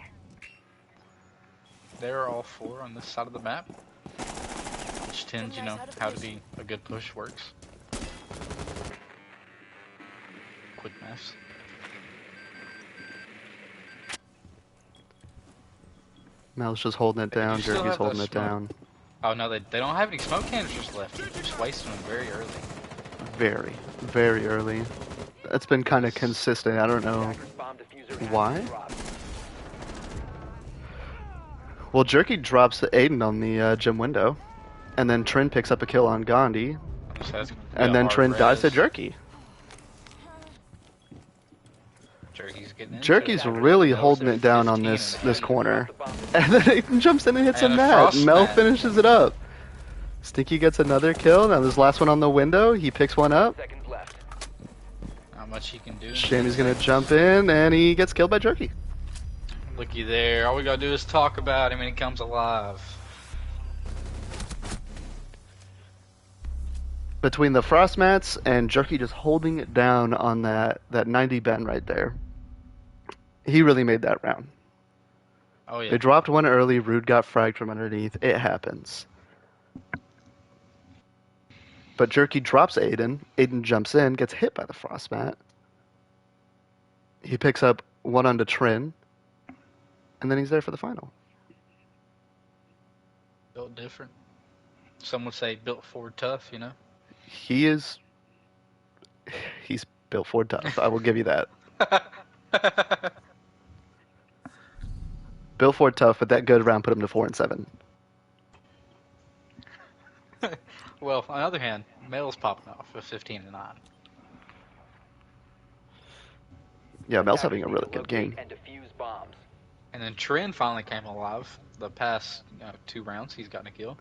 They're all four on this side of the map. Which tends, you know, how to be a good push works. Quick maths. Mel's just holding it down, You still Jerky's have that holding it smoke. down. Oh no, they don't have any smoke canisters left. They're just wasting them very early. Very, very early. It's been kind of consistent, I don't know. Attackers bomb diffuser has Why? been dropped. Well, Jerky drops Aiden on the gym window, and then Trin picks up a kill on Gandhi, So that's gonna be and a then hard Trin dies to res. Jerky. Jerky's getting into Jerky's it. really That was holding their it down on 15 this and this a- corner. The bomb And then Aiden jumps in and hits And a a mat. frost Mel mat. finishes it up. Stinky gets another kill. Now this last one on the window. He picks one up. seconds left. Not much he can do. Shammy's gonna jump in, and he gets killed by Jerky. Looky there. All we gotta do is talk about him and he comes alive. Between the frost mats and Jerky just holding it down on that 90 bend right there, he really made that round. Oh yeah. They dropped one early. Rude got fragged from underneath. It happens. But Jerky drops Aiden. Aiden jumps in, gets hit by the frost mat. He picks up one onto Trin, and then he's there for the final. Built different. Some would say built Ford tough, you know? He's built for tough. I will give you that. Built for tough, but that good round put him to 4-7. Well, on the other hand, Mel's popping off with 15 and 9. Yeah, Mel's Attackers having a need really to good locate game. and defuse bombs. And then Trin finally came alive. The past 2 rounds, he's gotten a kill.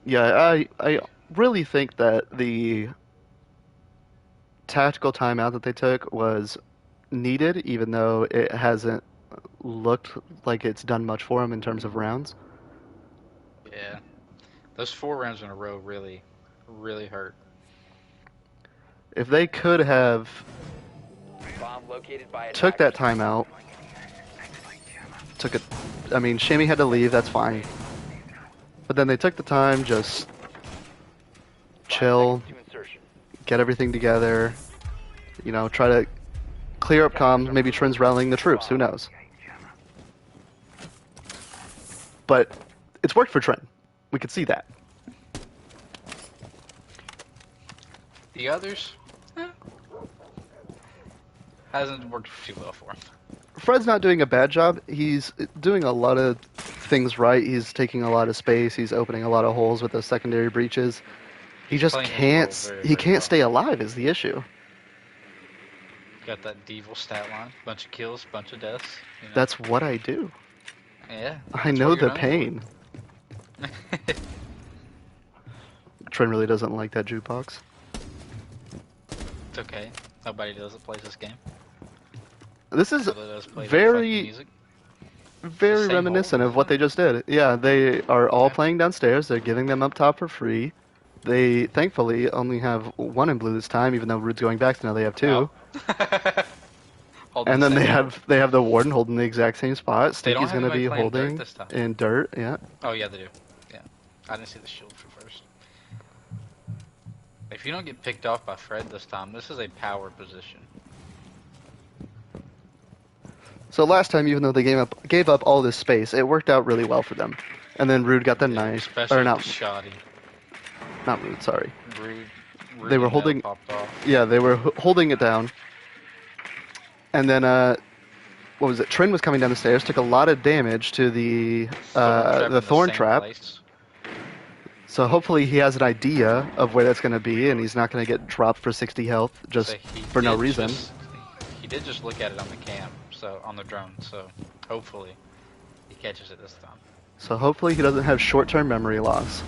Yeah, I really think that the tactical timeout that they took was needed, even though it hasn't looked like it's done much for him in terms of rounds. Yeah. Those 4 rounds in a row really, really hurt. If they could have Bomb located by took that attackers. timeout, I mean, Shammy had to leave, that's fine. But then they took the time, just 5 chill, seconds to insertion. get everything together, you know, try to clear up comms. Maybe Trin's rallying the troops, who knows? But it's worked for Trin. We could see that. The others, hasn't worked too well for him. Fred's not doing a bad job. He's doing a lot of things right. He's taking a lot of space. He's opening a lot of holes with those secondary breaches. He just playing his can't. role very, He very can't well. stay alive. Is the issue. Got that devil stat line. Bunch of kills, bunch of deaths. You know? That's what I do. Yeah. I that's know what the you're known pain. for. Trin really doesn't like that jukebox. It's okay. Nobody does that plays this game. This is Nobody does play the fucking very, music. very same reminiscent hole, of what isn't they just did. Yeah, they are all Yeah. playing downstairs. They're giving them up top for free. They thankfully only have one in blue this time, even though Rude's going back, so now they have two. Oh. Holding And the then same they hole. have the warden holding the exact same spot. They don't Stinky's have gonna be anybody playing dirt holding this time. in dirt. Yeah. Oh yeah, they do. Yeah, I didn't see the shield for first. If you don't get picked off by Fred this time, this is a power position. So last time, even though they gave up all this space, it worked out really well for them. And then Rude got the knife, Especially or with not, Shoddy. not Rude. Sorry. Rude They were and Mel holding- popped off. Yeah, they were holding it down. And then what was it? Trin was coming down the stairs, took a lot of damage to the thorn same trap. place. So hopefully he has an idea of where that's going to be, and he's not going to get dropped for 60 health just So he for no did reason. He did just look at it on the cam, so on the drone. So hopefully he catches it this time. So hopefully he doesn't have short-term memory loss.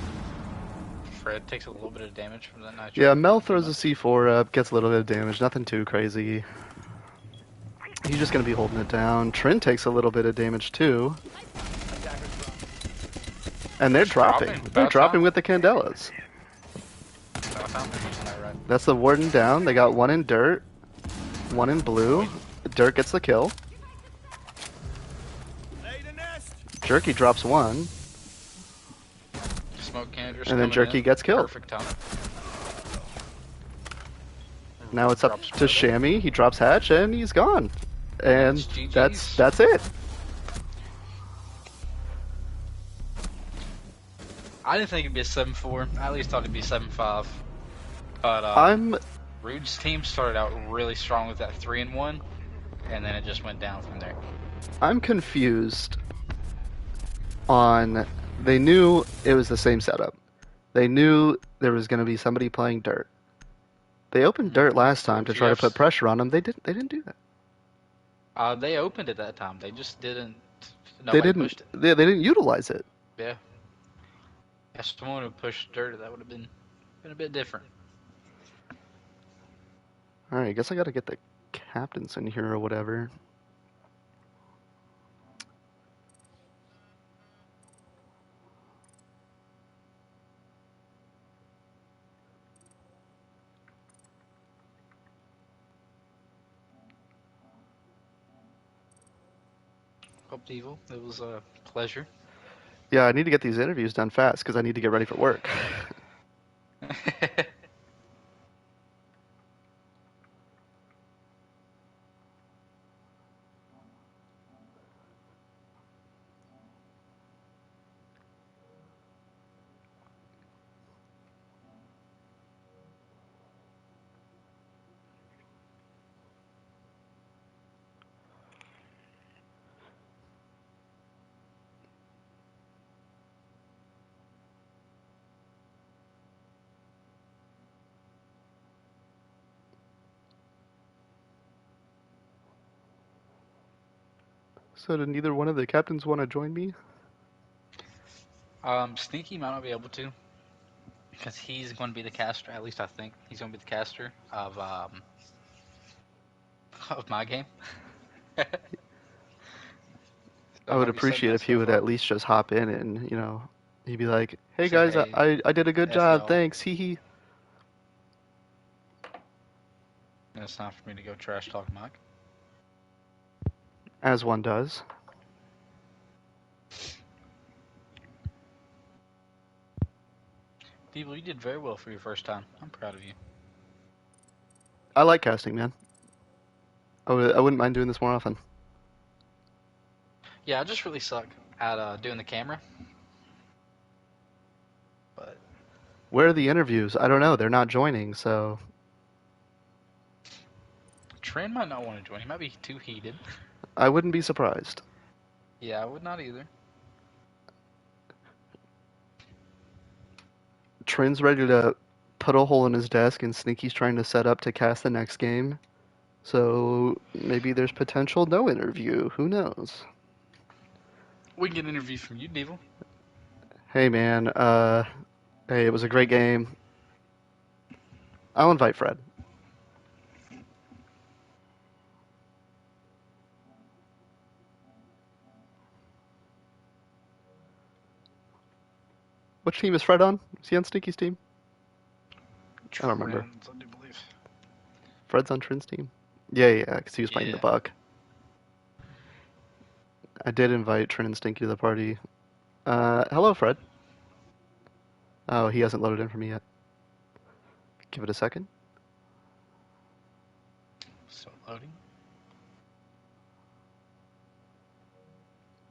Fred takes a little bit of damage from that nitro. Yeah, Mel throws a C4 up, gets a little bit of damage, nothing too crazy. He's just going to be holding it down. Trin takes a little bit of damage too. And they're dropping. dropping. They're About dropping time. with the Candelas. So I found they're using that right. That's the warden down. They got one in dirt, one in blue. Dirt gets the kill. Lay the nest. Jerky drops one, Smoke cannons and then Jerky gets killed. Perfect time. Now it's up Drops to Shammy. He drops hatch and he's gone. And It's GG's. that's it. I didn't think it'd be a 7-4. I at least thought it'd be 7-5. But I'm Rude's team started out really strong with that 3-1, and then it just went down from there. I'm confused on. They knew it was the same setup. They knew there was going to be somebody playing dirt. They opened dirt last time to try to put pressure on them. They didn't do that. They opened it that time. They just didn't. They Nobody didn't. pushed it. They didn't utilize it. Yeah. If someone would pushed dirt, that would have been a bit different. All right, I guess I got to get the captains in here or whatever. Hope Evil. It was a pleasure. Yeah, I need to get these interviews done fast because I need to get ready for work. So did neither one of the captains want to join me? Stinky might not be able to, because he's going to be the caster. At least I think he's going to be the caster of my game. I would appreciate if he would at least just hop in and, he'd be like, "Hey Say, guys, "Hey, I did a good F job, y'all." thanks, hee hee." And it's time for me to go trash talk Mike. As one does. Devil, you did very well for your first time. I'm proud of you. I like casting, man. I wouldn't mind doing this more often. Yeah, I just really suck at doing the camera. But Where are the interviews? I don't know. They're not joining, so Trin might not want to join. He might be too heated. I wouldn't be surprised. Yeah, I would not either. Trin's ready to put a hole in his desk, and Sneaky's trying to set up to cast the next game. So maybe there's potential no interview. Who knows? We can get an interview from you, Devil. Hey man, Hey, it was a great game. I'll invite Fred. Which team is Fred on? Is he on Stinky's team? I don't remember. Trends, I do believe. Fred's on Trin's team? Yeah, because he was playing the Yeah. Buck. I did invite Trin and Stinky to the party. Hello, Fred. Oh, he hasn't loaded in for me yet. Give it a second. So loading.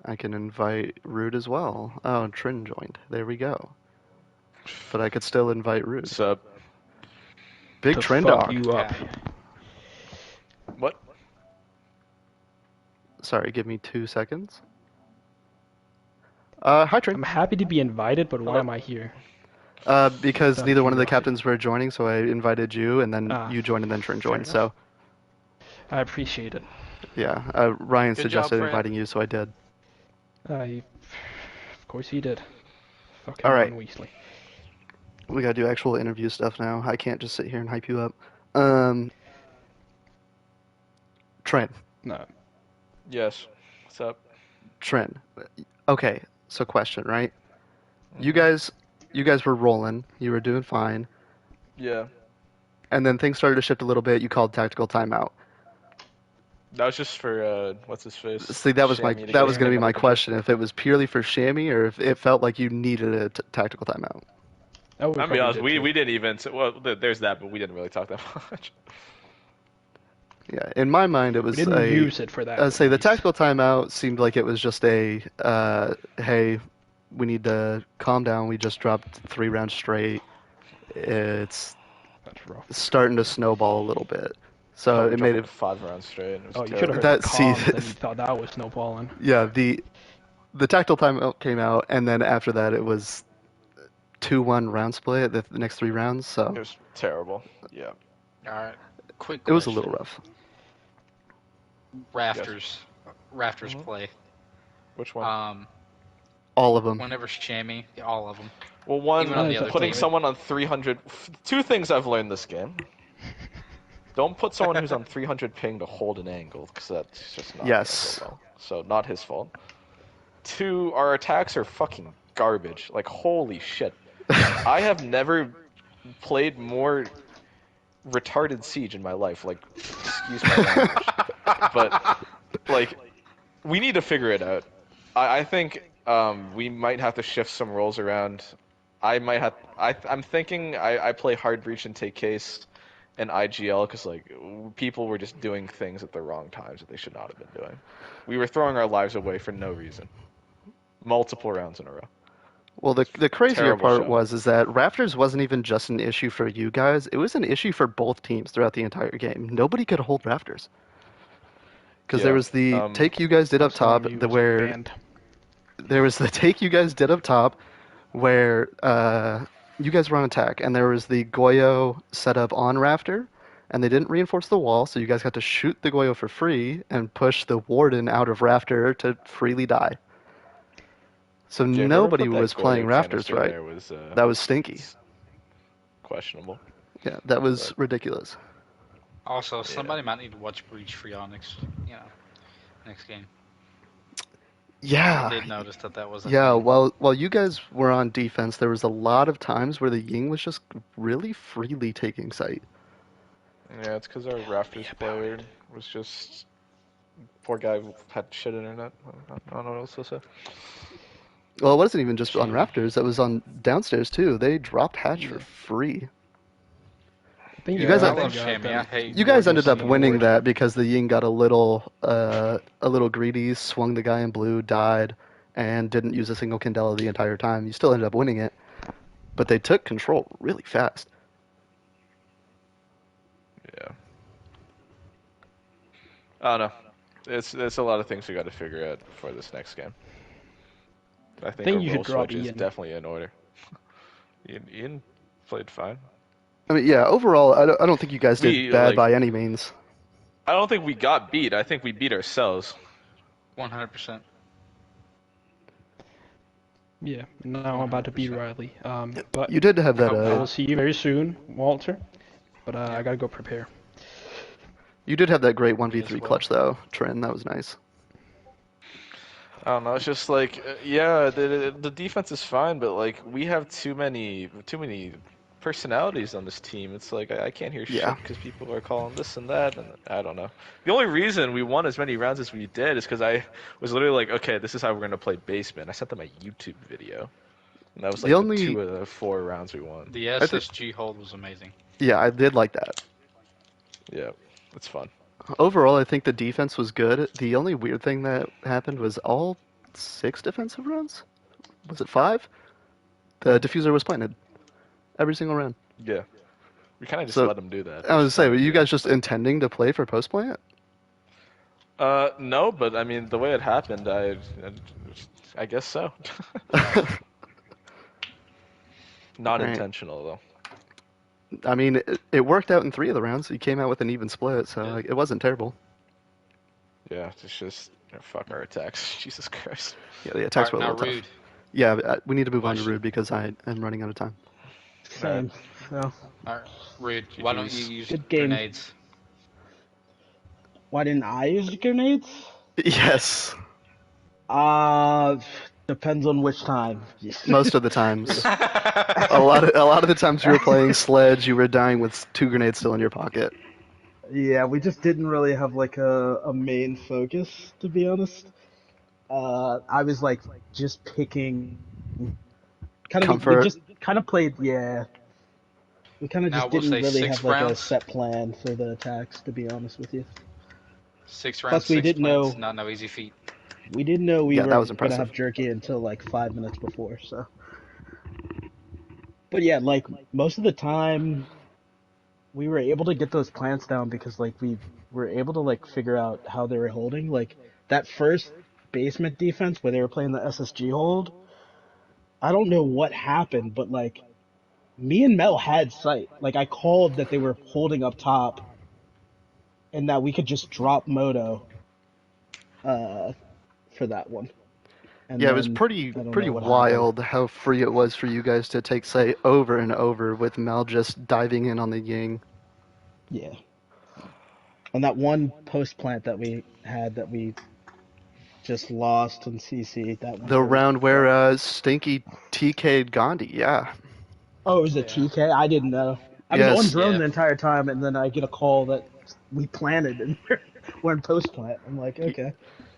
I can invite Rude as well. Oh, Trin joined. There we go. But I could still invite Rude. What's up? Big To Trin fuck dog. you up. Yeah. What? Sorry, give me 2 seconds. Hi, Trin. I'm happy to be invited, but why Hello. am I here? Because Out of neither one of the curiosity. captains were joining, so I invited you, and then Ah, you joined, and then Trin fair joined. So, I appreciate it. yeah, Ryan Good suggested job, Fred. inviting you, so I did. Of course he did. Fucking All right. Ron Weasley. We gotta do actual interview stuff now. I can't just sit here and hype you up. Trin. No. Yes. What's up? Trin. Okay, so question, right? You guys were rolling. You were doing fine. Yeah. And then things started to shift a little bit. You called tactical timeout. That was just for what's his face? See, that was Shammy to that get was him going to be under my control. question. If it was purely for Shammy, or if it felt like you needed a tactical timeout. Oh, we I'm gonna be probably honest, did we too. didn't even well there's that, but we didn't really talk that much. Yeah, in my mind, it We was didn't use it for that. at say the least. tactical timeout seemed like it was just a hey, we need to calm down. We just dropped 3 rounds straight. It's That's rough. starting to snowball a little bit. Oh, So we it dropped made like it. 5 rounds straight. And it was Oh, you should have terrible. heard the See, comms, and you thought that was snowballing. Yeah, the tactical timeout came out, and then after that, it was 2-1 round split. The next 3 rounds, so It was terrible. Yeah. All right. Quick it question. was a little rough. Rafters. Rafters Mhm. play. Which one? All of them. Whenever Shammy, all of them. Well, one, Even on the other putting team. someone on 300. 2 things I've learned this game. Don't put someone who's on 300 ping to hold an angle, because that's just not Yes. gonna go well. So, not his fault. 2, our attacks are fucking garbage. Like, holy shit. I have never played more retarded Siege in my life. Like, excuse my language. But, like, we need to figure it out. I think we might have to shift some roles around. I'm thinking I play hard breach and take case and IGL because like people were just doing things at the wrong times that they should not have been doing. We were throwing our lives away for no reason. Multiple rounds in a row. Well, the crazier Terrible part show. was that Rafters wasn't even just an issue for you guys. It was an issue for both teams throughout the entire game. Nobody could hold Rafters. Because there Yeah, was the take you guys did up Most of top, you the was where banned. there was the take you guys did up top, where you guys were on attack, and there was the Goyo set up on Rafter, and they didn't reinforce the wall, so you guys got to shoot the Goyo for free and push the Warden out of Rafter to freely die. So Yeah, whoever nobody put that was playing Goyo Rafters canister right. there was, That was Stinky. questionable. Yeah, that was ridiculous. Also, somebody might need to watch Breach for y'all next game. Yeah. I did notice that was a Yeah, thing. while you guys were on defense, there was a lot of times where the Ying was just really freely taking site. Yeah, it's because our Rafters player was just poor guy had shit internet. I don't know what else to say. Well, it wasn't even just on Shame. Rafters, that was on downstairs too. They dropped Hatch for free. I think You guys I had- love Shammy. I hate. You guys ended up Warden winning Snore. that because the Ying got a little greedy, swung the guy in blue, died, and didn't use a single Candela the entire time. You still ended up winning it, but they took control really fast. Yeah. I don't know. It's a lot of things we got to figure out before this next game. I think think a you role should drop switch is Ian. definitely in order. Ian played fine. I mean, yeah, overall, I don't think you guys did We, bad like- by any means. I don't think we got beat. I think we beat ourselves. 100%. Yeah, now I'm about to beat 100%. Riley. But You did have I that. hope I will not. see you very soon, Walter. But I Yep. gotta go prepare. You did have that great Me as 1v3 well. clutch though, Trin. That was nice. I don't know. It's just like, yeah, the defense is fine, but like we have too many personalities on this team. It's like I can't hear Yeah. shit because people are calling this and that, and I don't know. The only reason we won as many rounds as we did is because I was literally like, okay, this is how we're gonna play basement. I sent them a YouTube video, and that was The like the only 2 of the 4 rounds we won. The I think SSG hold was amazing. yeah, I did like that. Yeah, it's fun. Overall, I think the defense was good. The only weird thing that happened was all 6 defensive runs. Was it 5? The diffuser was planted every single round. Yeah, we kind of just So let them do that, I which was is not saying, a were big you deal. guys just intending to play for post plant? No, but I mean, the way it happened, I guess so. Not Right. intentional though. I mean, it worked out in 3 of the rounds. You came out with an even split, so Yeah. like, it wasn't terrible. Yeah, it's just fuck our attacks. Jesus Christ. Yeah, the All attacks right, were a now little tough. Rude. Yeah, we need to move on to Question. Rude because I am running out of time. Same. So, All right, Rude. Why don't you GG's. use Good game. grenades? Why didn't I use grenades? Yes, Uh, depends on which time. most of the times. A lot of the times you were playing Sledge, you were dying with 2 grenades still in your pocket. Yeah, we just didn't really have like a main focus, to be honest. I was like just picking we Comfort. just kind of played, yeah. We kind of Now just we'll didn't say really six have like a rounds. set plan for the attacks, to be honest with you. 6 rounds, Plus, we 6 didn't plants. know Not no easy feat. we Yeah, that were was gonna impressive. have jerky until like 5 minutes before, so. But yeah, like most of the time, we were able to get those plants down because like we were able to like figure out how they were holding. Like that first basement defense where they were playing the SSG hold, I don't know what happened, but like me and Mel had sight. Like I called that they were holding up top and that we could just drop Moto uh for that one. And Yeah, it was then pretty I don't pretty know what happened. wild how free it was for you guys to take site over and over with Mel just diving in on the Ying. Yeah. And that one post plant that we had that we just lost in CC, that one The hurt. round where Stinky TK'd Gandhi, yeah. Oh, it was a Yeah. TK? I didn't know. I was on Yes, drone Yeah. the entire time, and then I get a call that we planted and we're in post plant. I'm like, okay.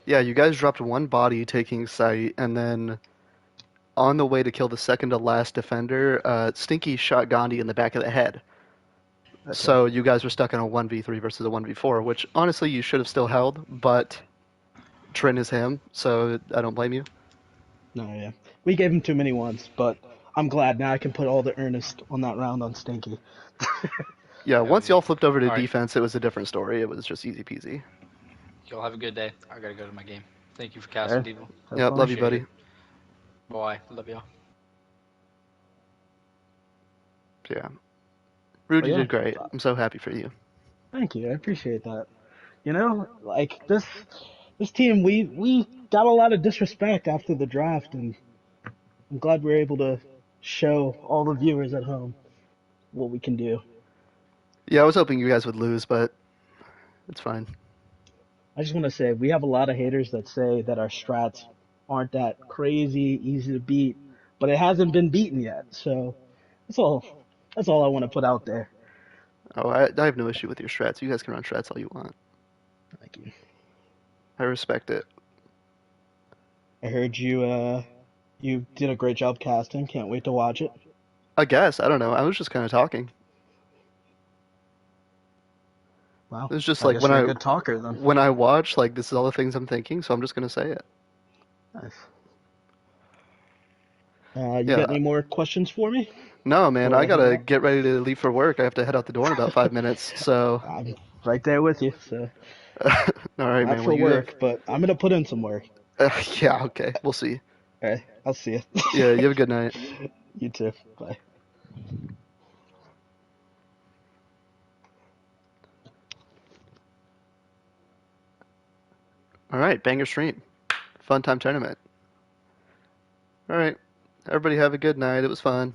yeah, you guys dropped one body taking site, and then on the way to kill the second to last defender, Stinky shot Gandhi in the back of the head. Okay. So you guys were stuck in a 1v3 versus a 1v4, which honestly you should have still held, but Trin is him, so I don't blame you. No, yeah. We gave him too many ones, but I'm glad now I can put all the earnest on that round on Stinky. Yeah, Hell once yeah. y'all flipped over to All right. defense, it was a different story. It was just easy peasy. Y'all have a good day. I gotta go to my game. Thank you for All casting, right. people. Have Yep, love fun. you, Appreciate buddy. it. Bye. Love y'all. Yeah. Rudy But yeah, did great. I'm so happy for you. thank you. I appreciate that. You know, like this team, we got a lot of disrespect after the draft, and I'm glad we're able to show all the viewers at home what we can do. Yeah, I was hoping you guys would lose, but it's fine. I just want to say we have a lot of haters that say that our strats aren't that crazy, easy to beat, but it hasn't been beaten yet. So that's all. That's all I want to put out there. Oh, I have no issue with your strats. You guys can run strats all you want. Thank you. I respect it. I heard you did a great job casting. Can't wait to watch it. I guess. I don't know. I was just kind of talking. Wow. It was just I like guess you're a good talker then. when I watch, like this is all the things I'm thinking, so I'm just gonna say it. Nice. You Yeah. got any more questions for me? No, man, Before I I head gotta out? get ready to leave for work. I have to head out the door in about 5 minutes. So, I'm right there with you. So all right, not man. Well, for you have. work, but I'm gonna put in some work. Yeah. Okay. We'll see. All right. I'll see you. Yeah. You have a good night. You too. Bye. All right. Banger stream. Fun time tournament. All right. Everybody have a good night. It was fun.